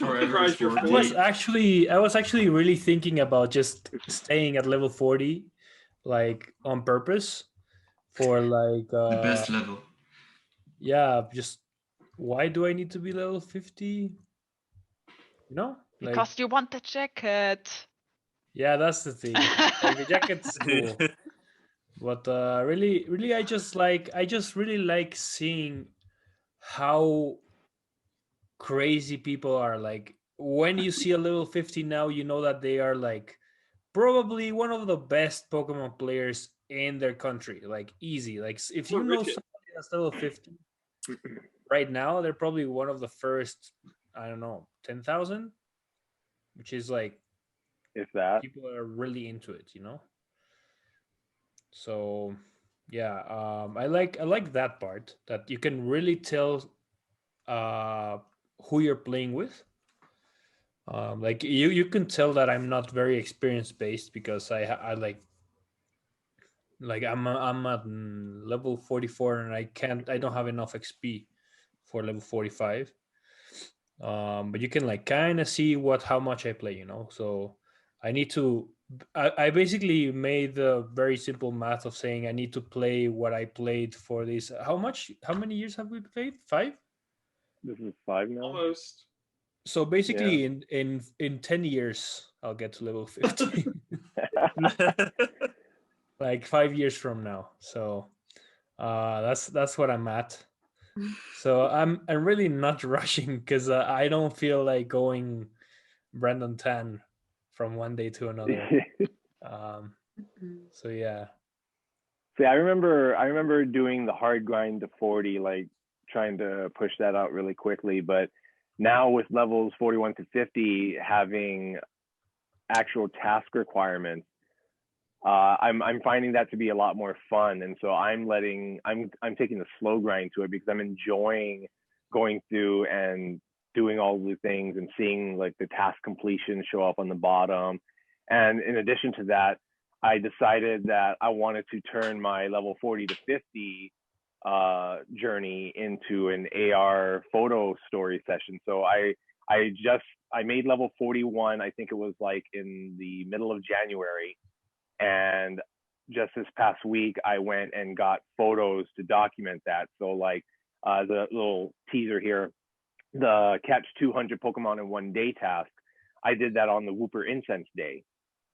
I was actually really thinking about just staying at level 40, like on purpose. For like the best level. Yeah, just why do I need to be level 50? Because you want the jacket. Yeah, that's the thing. Like, the jacket's cool. But really I just really like seeing how crazy people are. Like, when you see a level 50 now, you know that they are like probably one of the best Pokemon players in their country, like easy. Like, if you know somebody that's level 50 right now, they're probably one of the first, I don't know, 10,000, which is like, if that, people are really into it, So yeah, I like that part, that you can really tell who you're playing with. Like you can tell that I'm not very experience based because I like I'm at level 44 and I don't have enough XP for level 45. But you can like kind of see how much I play, So I basically made the very simple math of saying I need to play what I played for this. How many years have we played? 5? This is 5 now. Almost. So basically, in 10 years, I'll get to level 50. like 5 years from now. So that's what I'm at. So I'm really not rushing because I don't feel like going Brandon 10 from one day to another. So yeah. See, I remember doing the hard grind to 40, like trying to push that out really quickly. But now with levels 41 to 50 having actual task requirements, I'm finding that to be a lot more fun. And so I'm taking the slow grind to it because I'm enjoying going through and doing all the things and seeing like the task completion show up on the bottom. And in addition to that, I decided that I wanted to turn my level 40 to 50 journey into an AR photo story session. So I made level 41, I think it was like in the middle of January. And just this past week, I went and got photos to document that. So like the little teaser here, the catch 200 Pokemon in one day task, I did that on the Wooper Incense Day.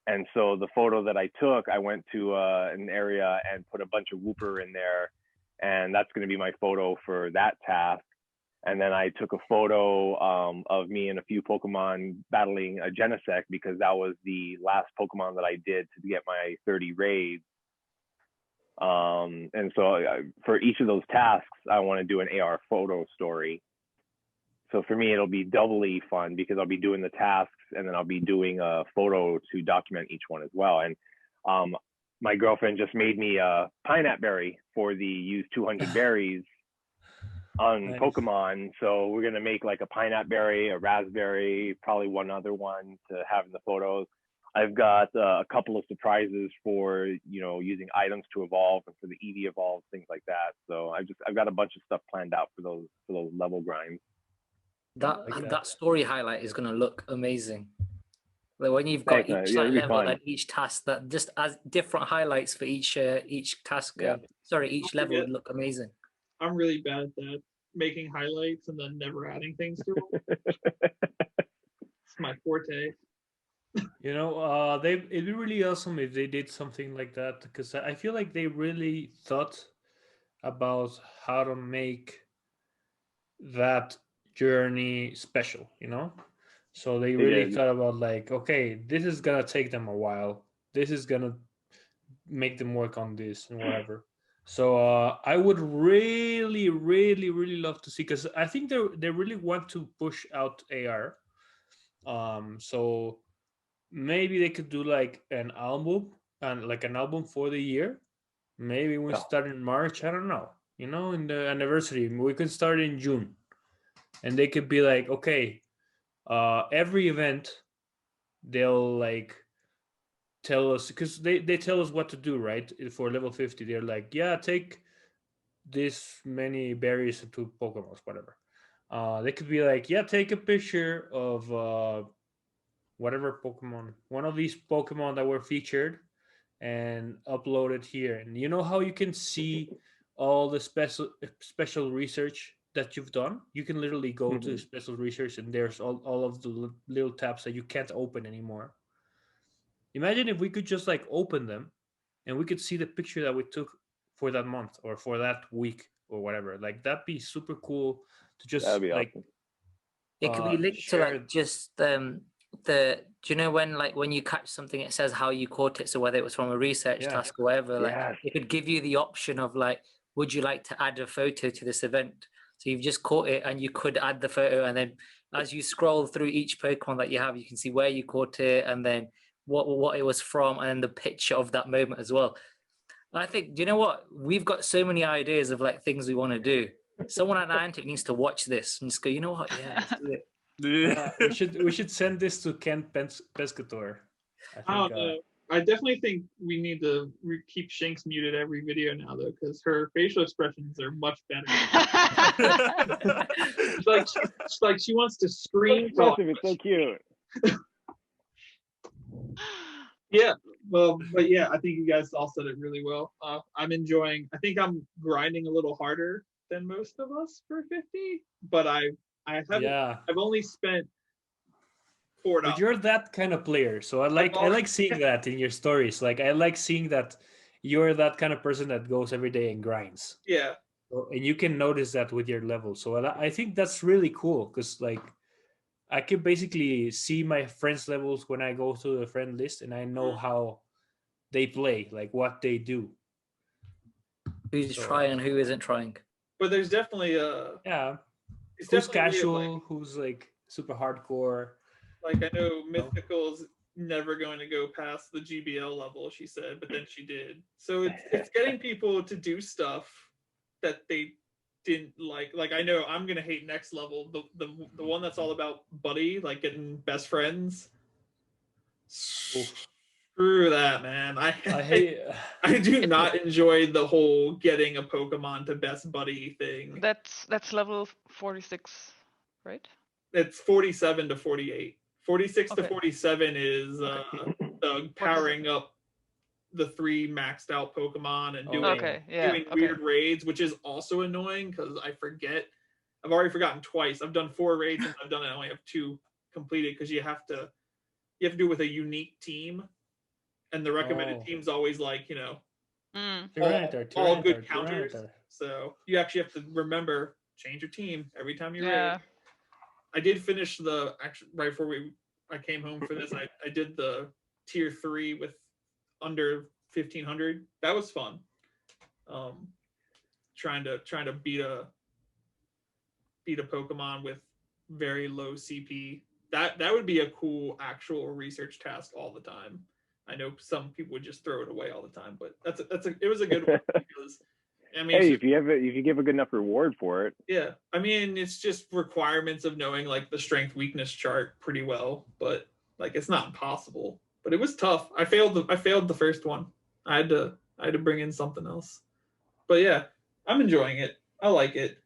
And so the photo that I took, I went to an area and put a bunch of Wooper in there. And that's going to be my photo for that task. And then I took a photo of me and a few Pokemon battling a Genesect because that was the last Pokemon that I did to get my 30 raids. And so for each of those tasks, I want to do an AR photo story. So for me, it'll be doubly fun because I'll be doing the tasks and then I'll be doing a photo to document each one as well. And my girlfriend just made me a pineapple berry for the use 200 berries on nice. Pokemon. So we're going to make like a pineapple berry, a raspberry, probably one other one to have in the photos. I've got a couple of surprises for, you know, using items to evolve and for the EV evolve, things like that. So I've got a bunch of stuff planned out for those level grinds. That story highlight is going to look amazing. Like when you've got each level and each task, that just as different highlights for each task. Each level would look amazing. I'm really bad at that, making highlights and then never adding things to them. It's my forte. You know, it'd be really awesome if they did something like that, because I feel like they really thought about how to make that journey special, you know? So they really thought about like, okay, this is gonna take them a while. This is gonna make them work on this and whatever. So I would really, really, really love to see, because I think they really want to push out AR. So maybe they could do like an album for the year. Maybe we start in March. I don't know. You know, in the anniversary, we could start in June, and they could be like, okay, every event they'll like tell us, because they tell us what to do, right? For level 50, they're like, yeah, take this many berries to Pokemon, whatever. They could be like, yeah, take a picture of whatever Pokemon, one of these Pokemon that were featured, and upload it here. And you know how you can see all the special research that you've done? You can literally go to special research, and there's all of the little tabs that you can't open anymore. Imagine if we could just like open them and we could see the picture that we took for that month or for that week or whatever. Like that'd be super cool to just like awesome. It could be linked to like just do you know when you catch something, it says how you caught it, so whether it was from a research task or whatever, like it could give you the option of like, would you like to add a photo to this event? So you've just caught it and you could add the photo, and then as you scroll through each Pokemon that you have, you can see where you caught it and then what it was from, and then the picture of that moment as well. I think, do you know what, we've got so many ideas of like things we want to do. Someone at Niantic needs to watch this and just go, you know what, let's do it. We should send this to Ken Pescator. I don't know. I definitely think we need to keep Shinx muted every video now, though, because her facial expressions are much better. It's like she wants to scream. It's so cute. Yeah, well, but yeah, I think you guys all said it really well. I'm enjoying. I think I'm grinding a little harder than most of us for 50, but I've only spent $4. But you're that kind of player, so I like seeing that in your stories. Like I like seeing that you're that kind of person that goes every day and grinds. Yeah. And you can notice that with your level. So I think that's really cool because like I can basically see my friends' levels when I go to the friend list, and I know how they play, like what they do. Who's trying and who isn't trying. But there's definitely it's who's casual, like, who's like super hardcore. Like I know Mythical's never going to go past the GBL level, she said, but then she did. So it's getting people to do stuff that they didn't like. Like I know I'm gonna hate next level, the one that's all about buddy, like getting best friends. Screw that, man. I hate. I do not enjoy the whole getting a Pokemon to best buddy thing. That's level 46, right? It's 47 to 48. 46 to 47 is the powering up the 3 maxed out Pokemon and doing weird raids, which is also annoying because I forget. I've already forgotten twice. I've done 4 raids since I've done it. I only have 2 completed because you have to do it with a unique team, and the recommended team's always like, you know, all good counters. So you actually have to remember, change your team every time you raid. I did finish right before I came home for this. I did the tier 3 with under 1500. That was fun. Trying to beat a Pokemon with very low CP. That would be a cool actual research task all the time. I know some people would just throw it away all the time, but it was a good one because I mean, hey, if you give a good enough reward for it. Yeah, I mean, it's just requirements of knowing like the strength weakness chart pretty well, but like it's not impossible. But it was tough. I failed the first one. I had to bring in something else. But yeah, I'm enjoying it. I like it.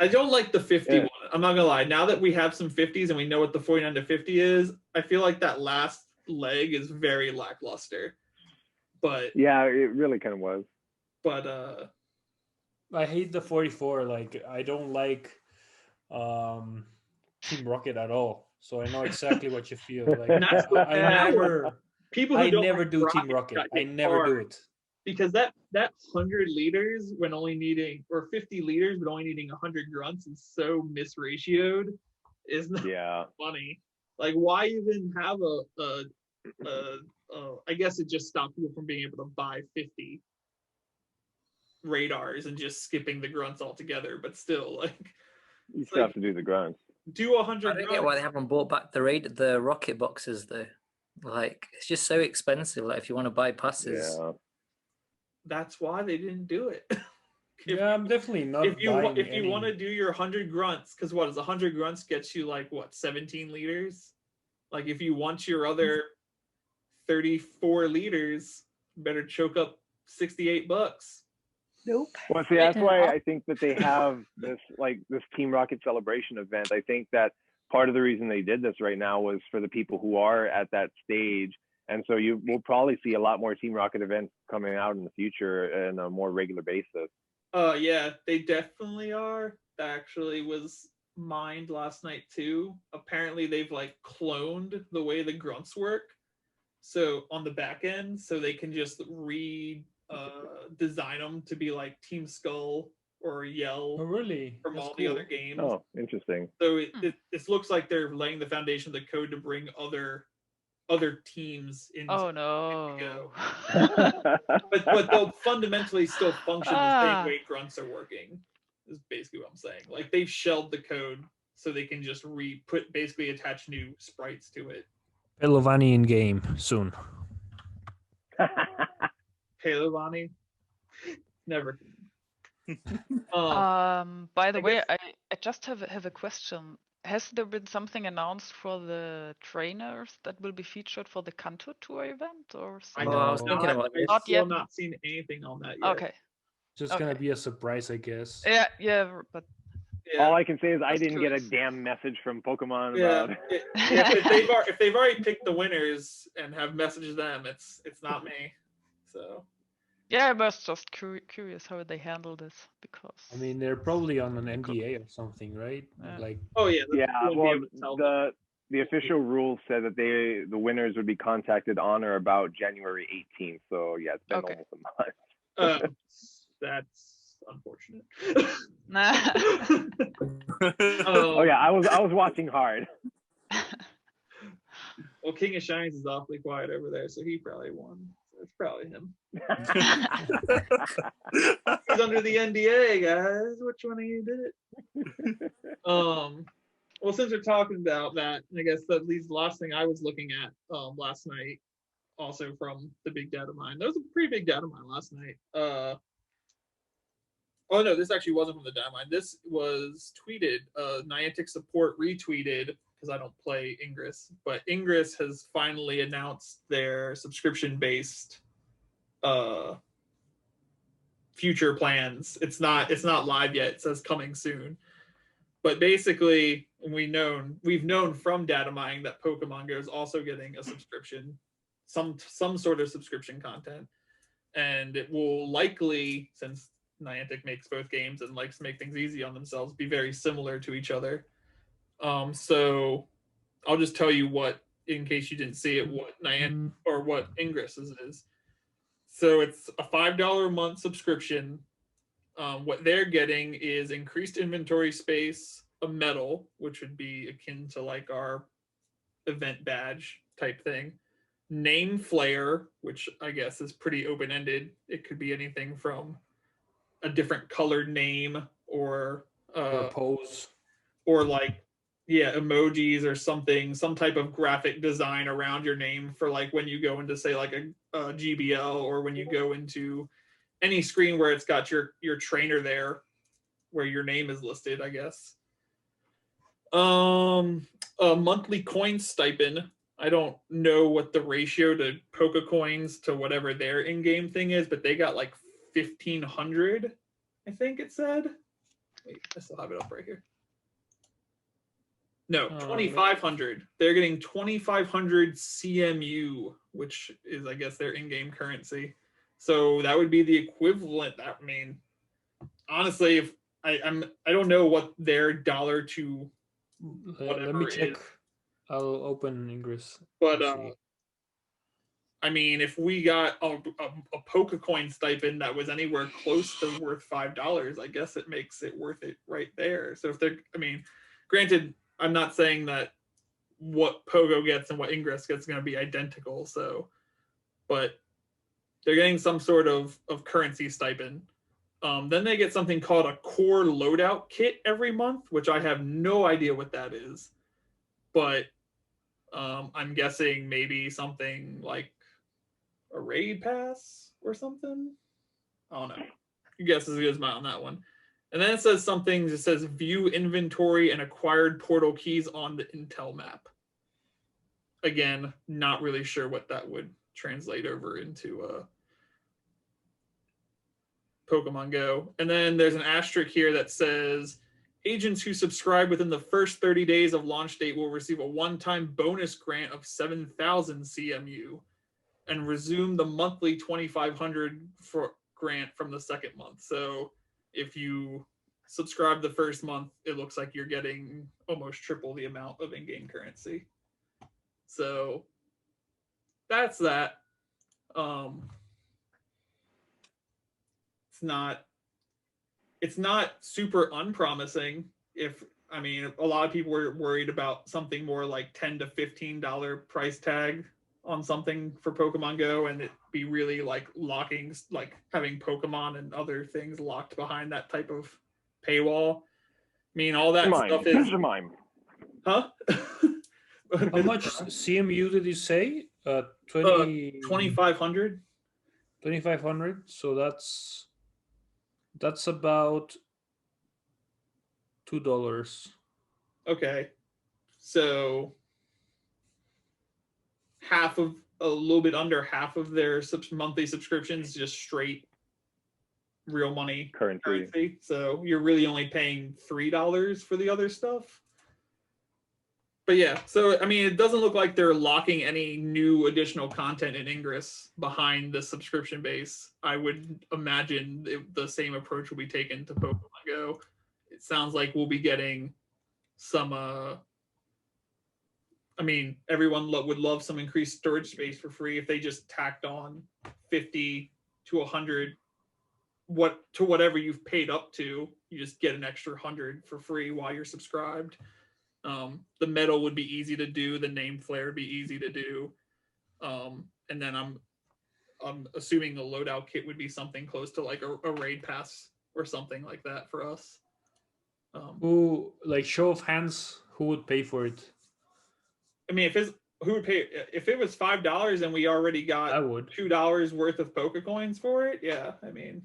I don't like the 50 one. I'm not gonna lie. Now that we have some 50s and we know what the 49 to 50 is, I feel like that last leg is very lackluster. But yeah, it really kind of was. But I hate the 44. Like I don't like Team Rocket at all. So I know exactly what you feel. Like I never do Team Rocket. I never do it. Because that 100 liters when only needing, or 50 liters but only needing 100 grunts is so misratioed. Is not funny. Like why even have I guess it just stopped people from being able to buy 50 radars and just skipping the grunts altogether. But still, like you still have to do the grunts. Do 100. I don't get why they haven't brought back the rocket boxes though. Like it's just so expensive. Like if you want to buy passes. Yeah. That's why they didn't do it. I'm definitely not. If you want to do your 100 grunts, because what is 100 grunts gets you like what 17 liters? Like if you want your other 34 liters, better choke up $68. Nope. Well, see, that's why I think that they have this Team Rocket celebration event. I think that part of the reason they did this right now was for the people who are at that stage. And so you will probably see a lot more Team Rocket events coming out in the future on a more regular basis. Yeah, they definitely are. That actually was mined last night too. Apparently they've like cloned the way the grunts work. So on the back end, so they can just design them to be like Team Skull or Yell. Oh, really? From all the other games. Oh, interesting. So it looks like they're laying the foundation of the code to bring other teams in. Oh no. but they'll fundamentally still function the same way grunts are working, is basically what I'm saying. Like they've shelled the code so they can just basically attach new sprites to it. Pelovani in game soon. Pelovani? Never. By the way, I just have a question. Has there been something announced for the trainers that will be featured for the Kanto Tour event or something? I was thinking about it. I've still not seen anything on that yet. Okay. Just gonna be a surprise, I guess. Yeah, but all I can say is I didn't get a damn message from Pokemon about it. If they've already picked the winners and have messaged them, it's not me. So yeah, I was just curious how they handle this, because I mean they're probably on an NDA or something, right? Like well, the official rules said that the winners would be contacted on or about January 18th. So yeah, it's been almost a month. That's unfortunate. Oh yeah, I was watching hard. Well, King of Shinies is awfully quiet over there, so he probably won. So it's probably him. He's under the NDA, guys. Which one of you did it? Well, since we're talking about that, I guess that leads the last thing I was looking at last night, also from the big data mine. That was a pretty big data mine last night. Oh no, this actually wasn't from the data mine. This was tweeted. Niantic support retweeted, because I don't play Ingress, but Ingress has finally announced their subscription-based future plans. It's not live yet. It says coming soon. But basically, we've known from data mining that Pokemon Go is also getting a subscription, some sort of subscription content, and it will likely, since Niantic makes both games and likes to make things easy on themselves, be very similar to each other. So I'll just tell you what, in case you didn't see it, what Niantic or what Ingress is. So it's a $5 a month subscription. What they're getting is increased inventory space, a medal, which would be akin to like our event badge type thing, name flare, which I guess is pretty open-ended. It could be anything from a different colored name or a pose, or like emojis or something, some type of graphic design around your name for like when you go into say like a GBL, or when you go into any screen where it's got your trainer there where your name is listed, I guess. A monthly coin stipend. I don't know what the ratio to Poke coins to whatever their in-game thing is, but they got like 1,500, I think it said. Wait, I still have it up right here. No, 2,500. They're getting 2,500 CMU, which is, I guess, their in-game currency. So that would be the equivalent. I mean, honestly, if I don't know what their dollar to whatever let me check. is. I'll open Ingress. But I mean, if we got a Pokecoin stipend that was anywhere close to worth $5, I guess it makes it worth it right there. So if they're, I mean, granted, I'm not saying that what Pogo gets and what Ingress gets is going to be identical. So, but they're getting some sort of currency stipend. Then they get something called a core loadout kit every month, which I have no idea what that is. But I'm guessing maybe something like a raid pass or something. I don't know. Your guess is as good as mine on that one. And then it says something that says view inventory and acquired portal keys on the Intel map. Again, not really sure what that would translate over into Pokemon Go. And then there's an asterisk here that says agents who subscribe within the first 30 days of launch date will receive a one-time bonus grant of 7,000 CMU and resume the monthly 2,500 grant from the second month. So if you subscribe the first month, it looks like you're getting almost triple the amount of in-game currency. So that's that. It's not super unpromising. I mean, a lot of people were worried about something more like $10 to $15 price tag on something for Pokemon Go, and it be really like locking, like having Pokemon and other things locked behind that type of paywall. I mean, all that stuff is mime. Huh? How much CMU did you say? 2,500. 2,500. So that's about $2. Okay, so a little bit under half of their monthly subscriptions just straight real money currency. So you're really only paying $3 for the other stuff. But yeah, so I mean, it doesn't look like they're locking any new additional content in Ingress behind the subscription base. I would imagine the same approach will be taken to Pokemon Go. It sounds like we'll be getting some I mean, everyone would love some increased storage space for free if they just tacked on 50 to 100 whatever you've paid up to. You just get an extra 100 for free while you're subscribed. The metal would be easy to do. The name flare would be easy to do. And then I'm assuming the loadout kit would be something close to like a raid pass or something like that for us. Who, like, show of hands, who would pay for it? I mean, who would pay if it was $5 and we already got $2 worth of Pokecoins for it? Yeah, I mean,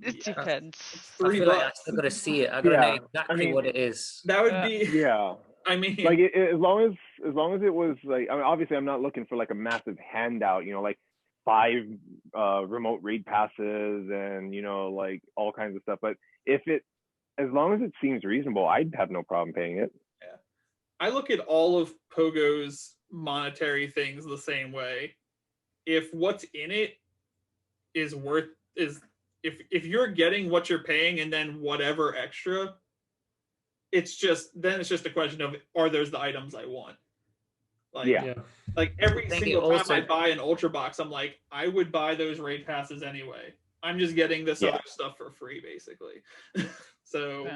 it depends. I feel like I still gotta see it. I gotta know exactly what it is. That would be. Yeah. I mean, like as long as it was like, I mean, obviously I'm not looking for like a massive handout, you know, like 5 remote raid passes and, you know, like all kinds of stuff. But as long as it seems reasonable, I'd have no problem paying it. Yeah. I look at all of Pogo's monetary things the same way. If what's in it is if you're getting what you're paying and then whatever extra, it's just a question of, are those the items I want? Like, like every single time I buy an Ultra Box, I'm like, I would buy those raid passes anyway. I'm just getting this other stuff for free, basically. So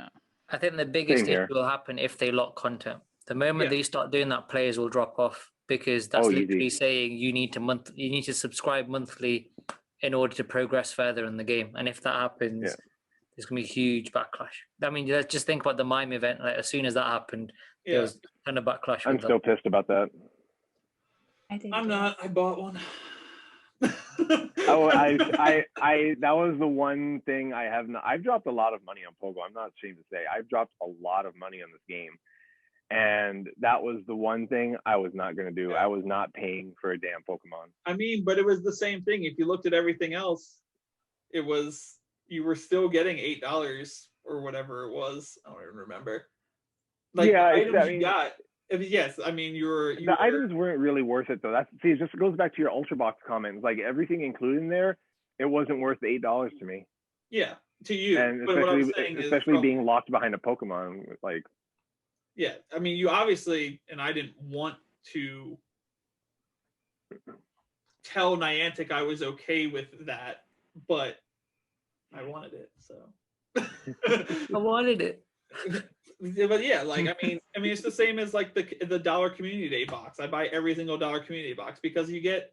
I think the biggest issue will happen if they lock content. The moment they start doing that, players will drop off, because that's literally saying you need to subscribe monthly in order to progress further in the game. And if that happens, there's gonna be a huge backlash. I mean, let's just think about the Mime event. Like, as soon as that happened, there was a ton of backlash. I'm still pissed about that. I'm not. I bought one. I that was the one thing I have not. I've dropped a lot of money on Pogo. I'm not ashamed to say I've dropped a lot of money on this game, and that was the one thing I was not going to do. I was not paying for a damn Pokemon. I mean, but it was the same thing. If you looked at everything else, it was, you were still getting $8 or whatever it was. I don't even remember. Like, the items you got. Yes, I mean, the items weren't really worth it though. It just goes back to your Ultra Box comments. Like, everything included in there, it wasn't worth the $8 to me. Yeah, to you. And but especially being locked behind a Pokemon, like. Yeah, I mean, you obviously, and I didn't want to tell Niantic I was okay with that, but I wanted it, so. I wanted it. But yeah, like, I mean, it's the same as like the dollar community day box. I buy every single dollar community box because you get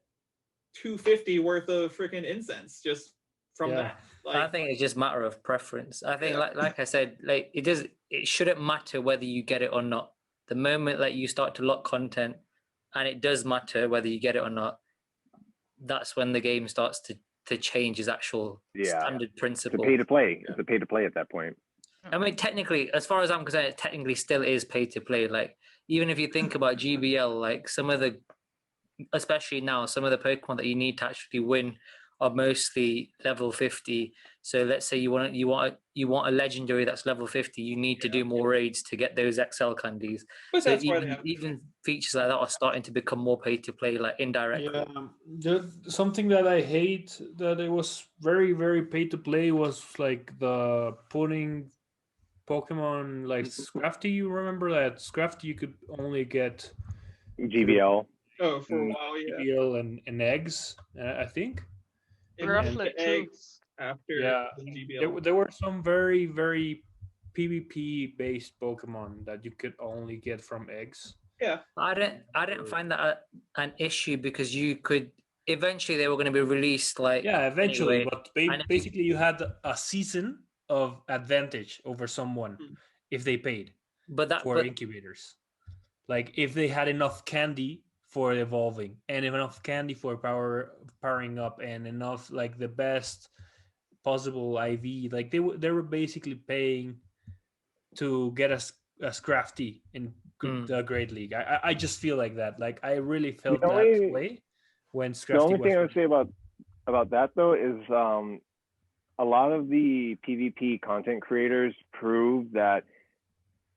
$2.50 worth of freaking incense just from that. Like, I think it's just a matter of preference. I think, like I said, like it shouldn't matter whether you get it or not. The moment that you start to lock content, and it does matter whether you get it or not, that's when the game starts to change its actual standard principle. It's a pay to play. It's a pay to play at that point. I mean, technically, as far as I'm concerned, it technically still is pay to play. Like, even if you think about GBL, like especially now, some of the Pokemon that you need to actually win are mostly level 50. So let's say you want a legendary that's level 50, you need to do more raids to get those XL candies. But so that's even features like that are starting to become more pay to play, like indirectly. Yeah, something that I hate that it was very, very pay to play was like the putting Pokemon like Scrafty. You remember that Scrafty you could only get GBL. Oh, for a while, yeah. GBL and eggs, I think. Eggs after the GBL. There were some very, very PvP based Pokemon that you could only get from eggs. Yeah, I didn't find that an issue, because you could eventually, they were going to be released. Like, eventually, anyway. But basically you had a season of advantage over someone if they paid for incubators. Like, if they had enough candy for evolving and enough candy for powering up and enough, like, the best possible IV, like they were basically paying to get a Scrafty in the Great League. I just feel like that. Like, I really felt that way when Scrafty. The only thing I would say about that though is a lot of the PvP content creators prove that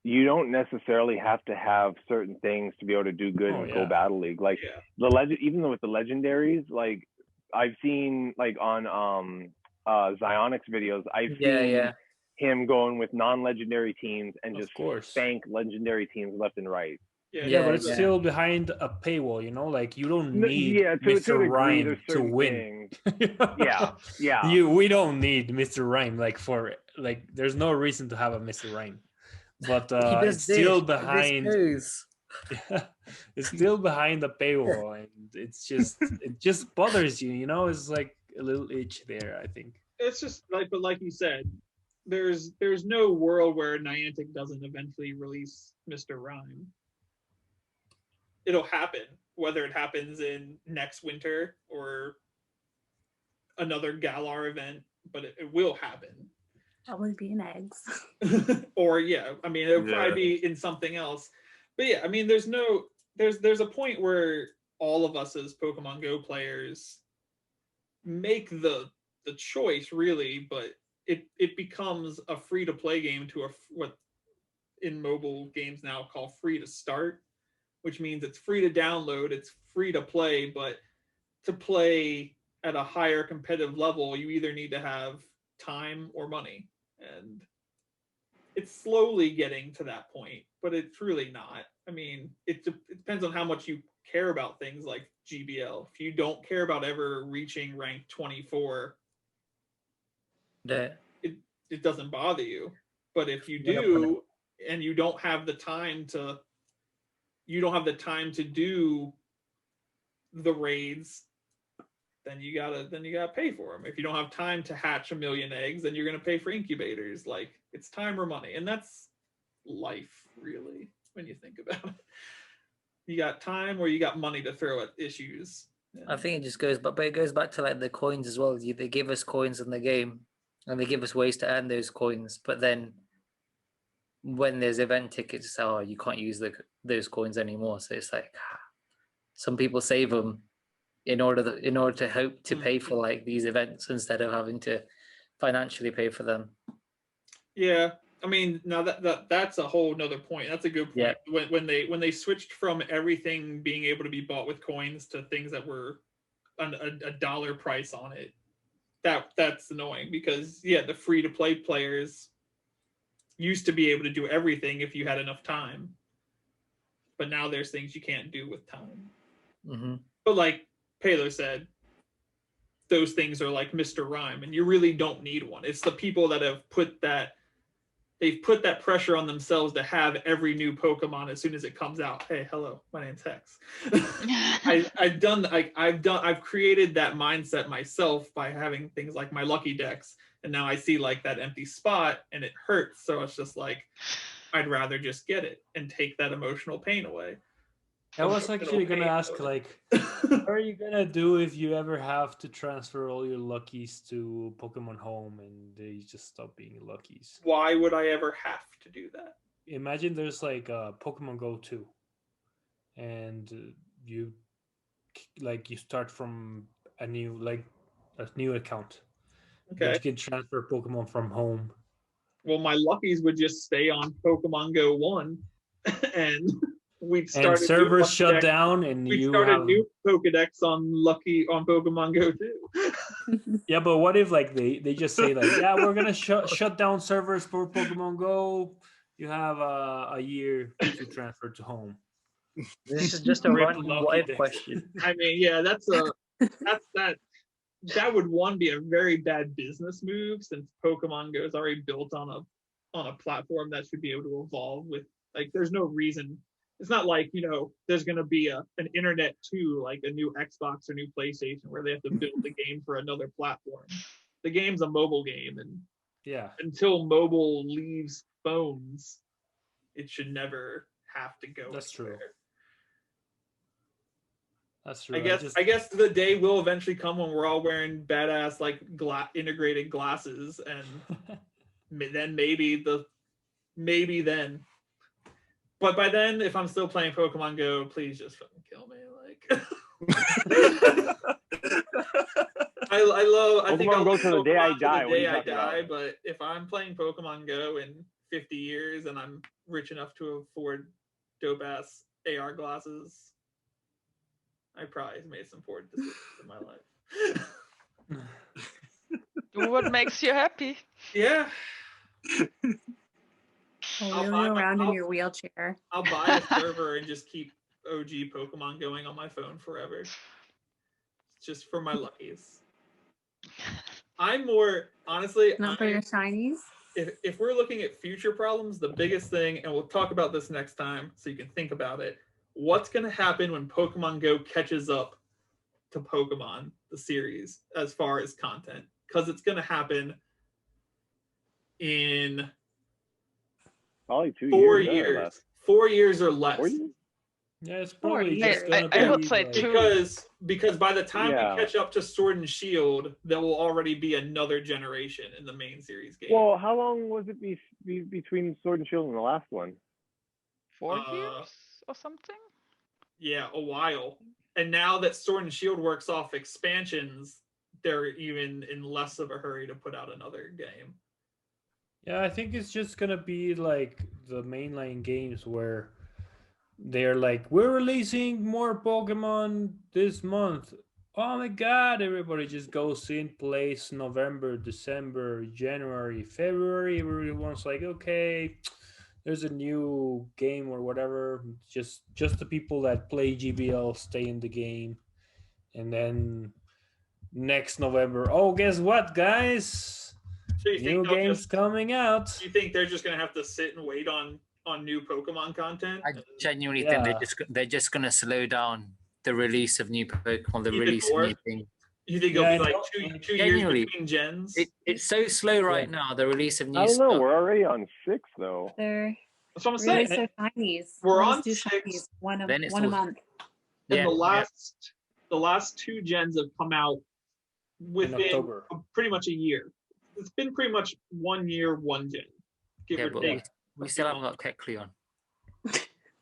you don't necessarily have to have certain things to be able to do good in Go Battle League. Like even though with the legendaries, like I've seen like on Zionix videos, I've seen him going with non-legendary teams and just spank legendary teams left and right. Yeah, but it's still behind a paywall, you know, like you don't need to a Mr. degree, Rhyme there's to certain win. things. Yeah. We don't need Mr. Rhyme there's no reason to have a Mr. Rhyme. But it's still behind it's still behind the paywall, and it just bothers you, you know, it's like a little itch there, I think. It's just but like you said, there's no world where Niantic doesn't eventually release Mr. Rhyme. It'll happen, whether it happens in next winter or another Galar event, but it will happen. Probably be in eggs. Or I mean, it'll probably be in something else. But yeah, I mean, there's a point where all of us as Pokemon Go players make the choice, really, but it becomes a free to play game to what in mobile games now call free to start, which means it's free to download, it's free to play, but to play at a higher competitive level, you either need to have time or money. And it's slowly getting to that point, but it's really not. I mean, it depends on how much you care about things like GBL. If you don't care about ever reaching rank 24, it doesn't bother you. But if you do, and you don't have the time to do the raids, then you gotta pay for them. If you don't have time to hatch 1 million eggs, then you're gonna pay for incubators. Like, it's time or money, and that's life, really, when you think about it. You got time or you got money to throw at issues. I think it just goes, but it goes back to like the coins as well. They give us coins in the game, and they give us ways to earn those coins. But then, when there's event tickets, you can't use those coins anymore. So it's like some people save them in order to hope to pay for like these events instead of having to financially pay for them. Yeah, I mean, now that's a whole nother point. That's a good point. Yeah. When they switched from everything being able to be bought with coins to things that were a dollar price on it, that's annoying, because the free to play players used to be able to do everything if you had enough time, but now there's things you can't do with time. Mm-hmm. But like Pelo said, those things are like Mr. Rhyme, and you really don't need one. It's the people that have put that pressure on themselves to have every new Pokemon as soon as it comes out. Hey, hello, my name's Hex. I've created that mindset myself by having things like my Lucky Dex, and now I see like that empty spot and it hurts. So it's just like, I'd rather just get it and take that emotional pain away. I was actually gonna ask, like, what are you gonna do if you ever have to transfer all your Luckies to Pokemon Home and they just stop being Luckies? Why would I ever have to do that? Imagine there's like a Pokemon Go 2, and you start from a new account. Okay. But you can transfer Pokemon from home. Well, my Luckies would just stay on Pokemon Go 1, and we'd start. And servers shut down, and we'd start a new Pokedex on Pokemon Go 2. Yeah, but what if like they just say like, yeah, we're gonna shut down servers for Pokemon Go. You have a year to transfer to home. This is just a random what if question. I mean, yeah, that would be a very bad business move, since Pokemon Go is already built on a platform that should be able to evolve with, like, there's no reason. It's not like, there's going to be an internet too, like a new Xbox or new PlayStation, where they have to build the game for another platform. The game's a mobile game, and until mobile leaves phones, it should never have to go. That's anywhere. True. That's true. I guess the day will eventually come when we're all wearing badass like integrated glasses, and then maybe then. But by then, if I'm still playing Pokemon Go, please just fucking kill me. Like, I think I'll go to the day I die. The day I die. But if I'm playing Pokemon Go in 50 years and I'm rich enough to afford dope ass AR glasses, I probably made some poor decisions in my life. Do what makes you happy. Yeah. We'll I'll wheel buy you my- around in I'll- your wheelchair. I'll buy a server and just keep OG Pokemon going on my phone forever. Just for my luckies. I'm more honestly. Not for your shinies. If we're looking at future problems, the biggest thing, and we'll talk about this next time, so you can think about it. What's going to happen when Pokemon Go catches up to Pokemon the series as far as content? Because it's going to happen in Probably 2 4 years. years. 4 years or less. 4 years? Yeah, it's 4 probably years. just gonna be I would say like- 2. Because by the time Yeah. we catch up to Sword and Shield, there will already be another generation in the main series game. Well, how long was it between Sword and Shield and the last one? 4 years or something? Yeah, a while. And now that Sword and Shield works off expansions, they're even in less of a hurry to put out another game. Yeah, I think it's just gonna be like the mainline games where they're like, we're releasing more Pokemon this month. Oh my god, everybody just goes in, plays November, December, January, February. Everyone's like, okay, there's a new game or whatever. Just the people that play GBL stay in the game. And then next November, oh, guess what, guys? So you New think they'll games just, coming out. you think they're just gonna have to sit and wait on new Pokemon content? I genuinely Yeah. think they're just gonna slow down the release of new Pokemon, the Even release of more? new things. You think Yeah, it'll be I like know. two years Genuinely. between gens? It's so slow right now, the release of new I don't know. stuff. We're already on 6 though. They're That's what I'm really saying. so shinies. We're Let's on do 6, shinies. One then it's a all- month. And Yeah, the last 2 gens have come out within October. pretty much a year. It's been pretty much 1 year, 1 gen. Give yeah, or but take. we still haven't got Kecleon.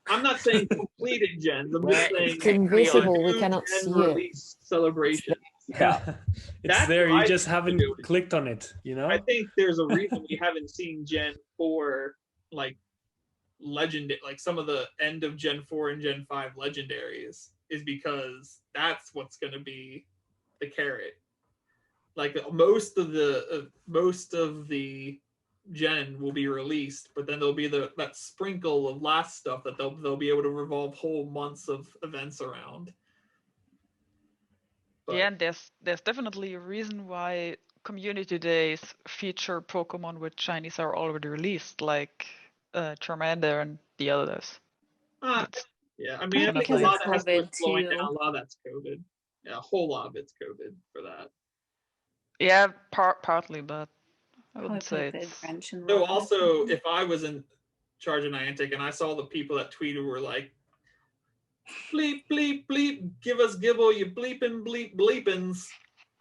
I'm not saying completed gens. I'm Where just saying is It's invisible. We new cannot gen see it. release celebration. Yeah. It's That's there. what You I just think haven't they're doing. clicked on it, you know? I think there's a reason we haven't seen Gen 4 like like some of the end of Gen 4 and Gen 5 legendaries is because that's what's going to be the carrot. Like most of the gen will be released, but then there'll be that sprinkle of last stuff that they'll be able to revolve whole months of events around. But, Yeah, and there's definitely a reason why community days feature Pokemon with shinies are already released, like Charmander and the others. yeah, I mean, I think a Because lot it's of that has been COVID slowing too. down. A lot of that's COVID. Yeah, a whole lot of it's COVID for that. Yeah, partly, but I wouldn't say COVID it's. wrench in So that. also, if I was in charge of Niantic and I saw the people that tweeted were like, bleep, bleep, bleep, give us Gibble, you bleepin' bleep bleepins,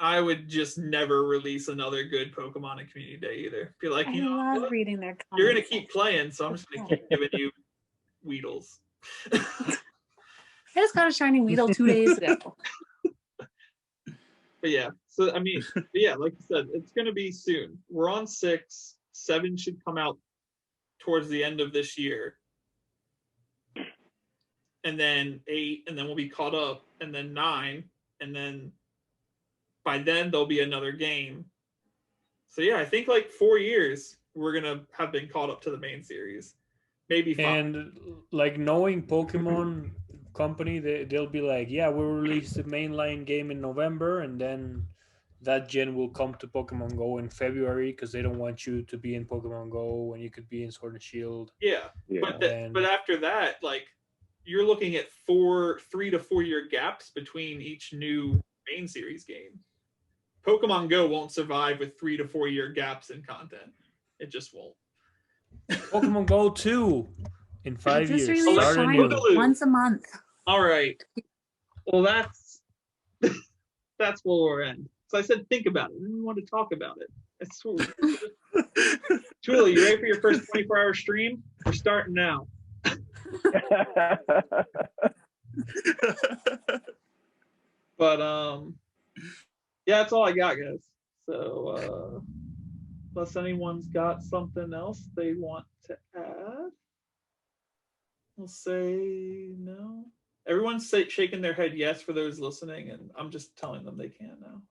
I would just never release another good Pokemon at Community Day either. Be like, I you know love what? reading their comments. You're going to keep playing, so I'm just going to keep giving you Weedles. I just got a shiny Weedle 2 days ago. But yeah, so I mean, yeah, like you said, it's going to be soon. We're on 6. 7 should come out towards the end of this year. And then 8, and then we'll be caught up, and then 9, and then by then there'll be another game. So yeah, I think like 4 years we're gonna have been caught up to the main series, maybe 5. And like knowing Pokemon company, they'll be like, yeah, we'll release the mainline game in November, and then that gen will come to Pokemon Go in February because they don't want you to be in Pokemon Go when you could be in Sword and Shield. Yeah, Yeah. but after that, like you're looking at 3 to 4 year gaps between each new main series game. Pokemon Go won't survive with 3 to 4 year gaps in content. It just won't. Pokemon Go 2 in 5 Just years. release Start shiny anew. Boogaloo. once a month. All right. Well, that's where we'll end. So I said, think about it. I didn't want to talk about it. That's Tuula, you ready for your first 24-hour stream? We're starting now. But yeah, that's all I got, guys. So unless anyone's got something else they want to add, we'll say no. Everyone's shaking their head yes for those listening, and I'm just telling them they can now.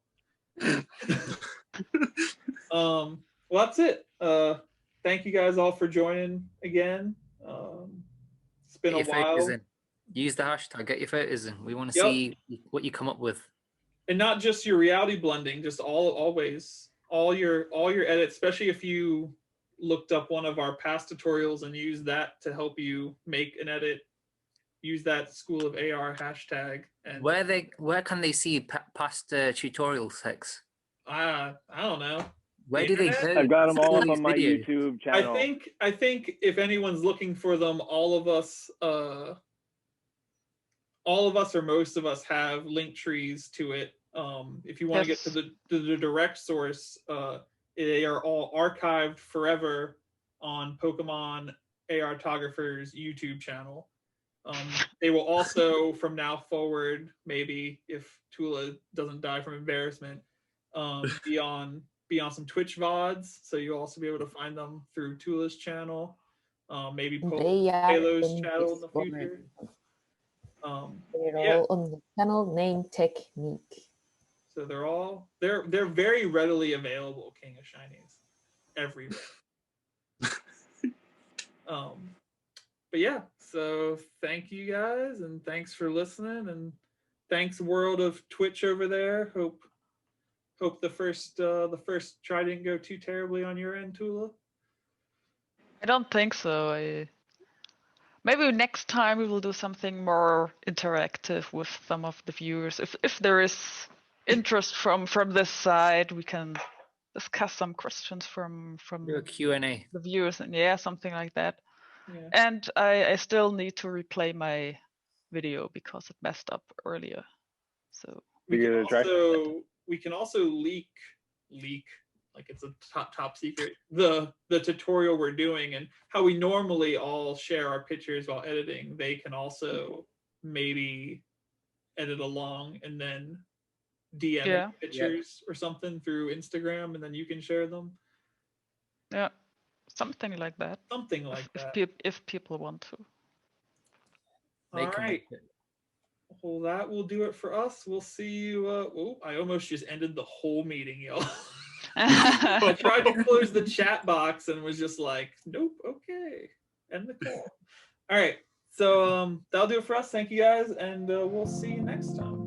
Well, that's it. thank you guys all for joining again. It's been Get a your photos while. in. Use the hashtag. Get your photos in. We want to Yep. see what you come up with. And not just your reality blending, just always all your edits, especially if you looked up one of our past tutorials and used that to help you make an edit. Use that School of AR hashtag. And Where can they see past tutorials, Hex? I don't know. Where do they go? I've got them all up These on my videos. YouTube channel. I think if anyone's looking for them, all of us or most of us have link trees to it. If you want to get to the direct source, they are all archived forever on Pokémon ARtographer's YouTube channel. They will also, from now forward, maybe if Tuula doesn't die from embarrassment, be on some Twitch VODs, so you'll also be able to find them through Tuula's channel, maybe Pelo's channel in the future. They're all on the channel named Technique. So they're very readily available, King of Shinies, everywhere. But yeah, so thank you guys, and thanks for listening, and thanks world of Twitch over there. Hope the first try didn't go too terribly on your end, Tuula. I don't think so. Maybe next time we will do something more interactive with some of the viewers. If there is interest from this side, we can discuss some questions from do a Q&A. the viewers, and yeah, something like that. Yeah. And I still need to replay my video because it messed up earlier. So we can also leak like it's a top secret the tutorial we're doing, and how we normally all share our pictures while editing. They can also maybe edit along and then DM pictures or something through Instagram, and then you can share them. Yeah, something like that. Something like that. If people want to. All right. Well, that will do it for us. We'll see you. I almost just ended the whole meeting, y'all. I tried to close the chat box and was just like, nope, okay. End the call. All right. So that'll do it for us. Thank you guys, and we'll see you next time.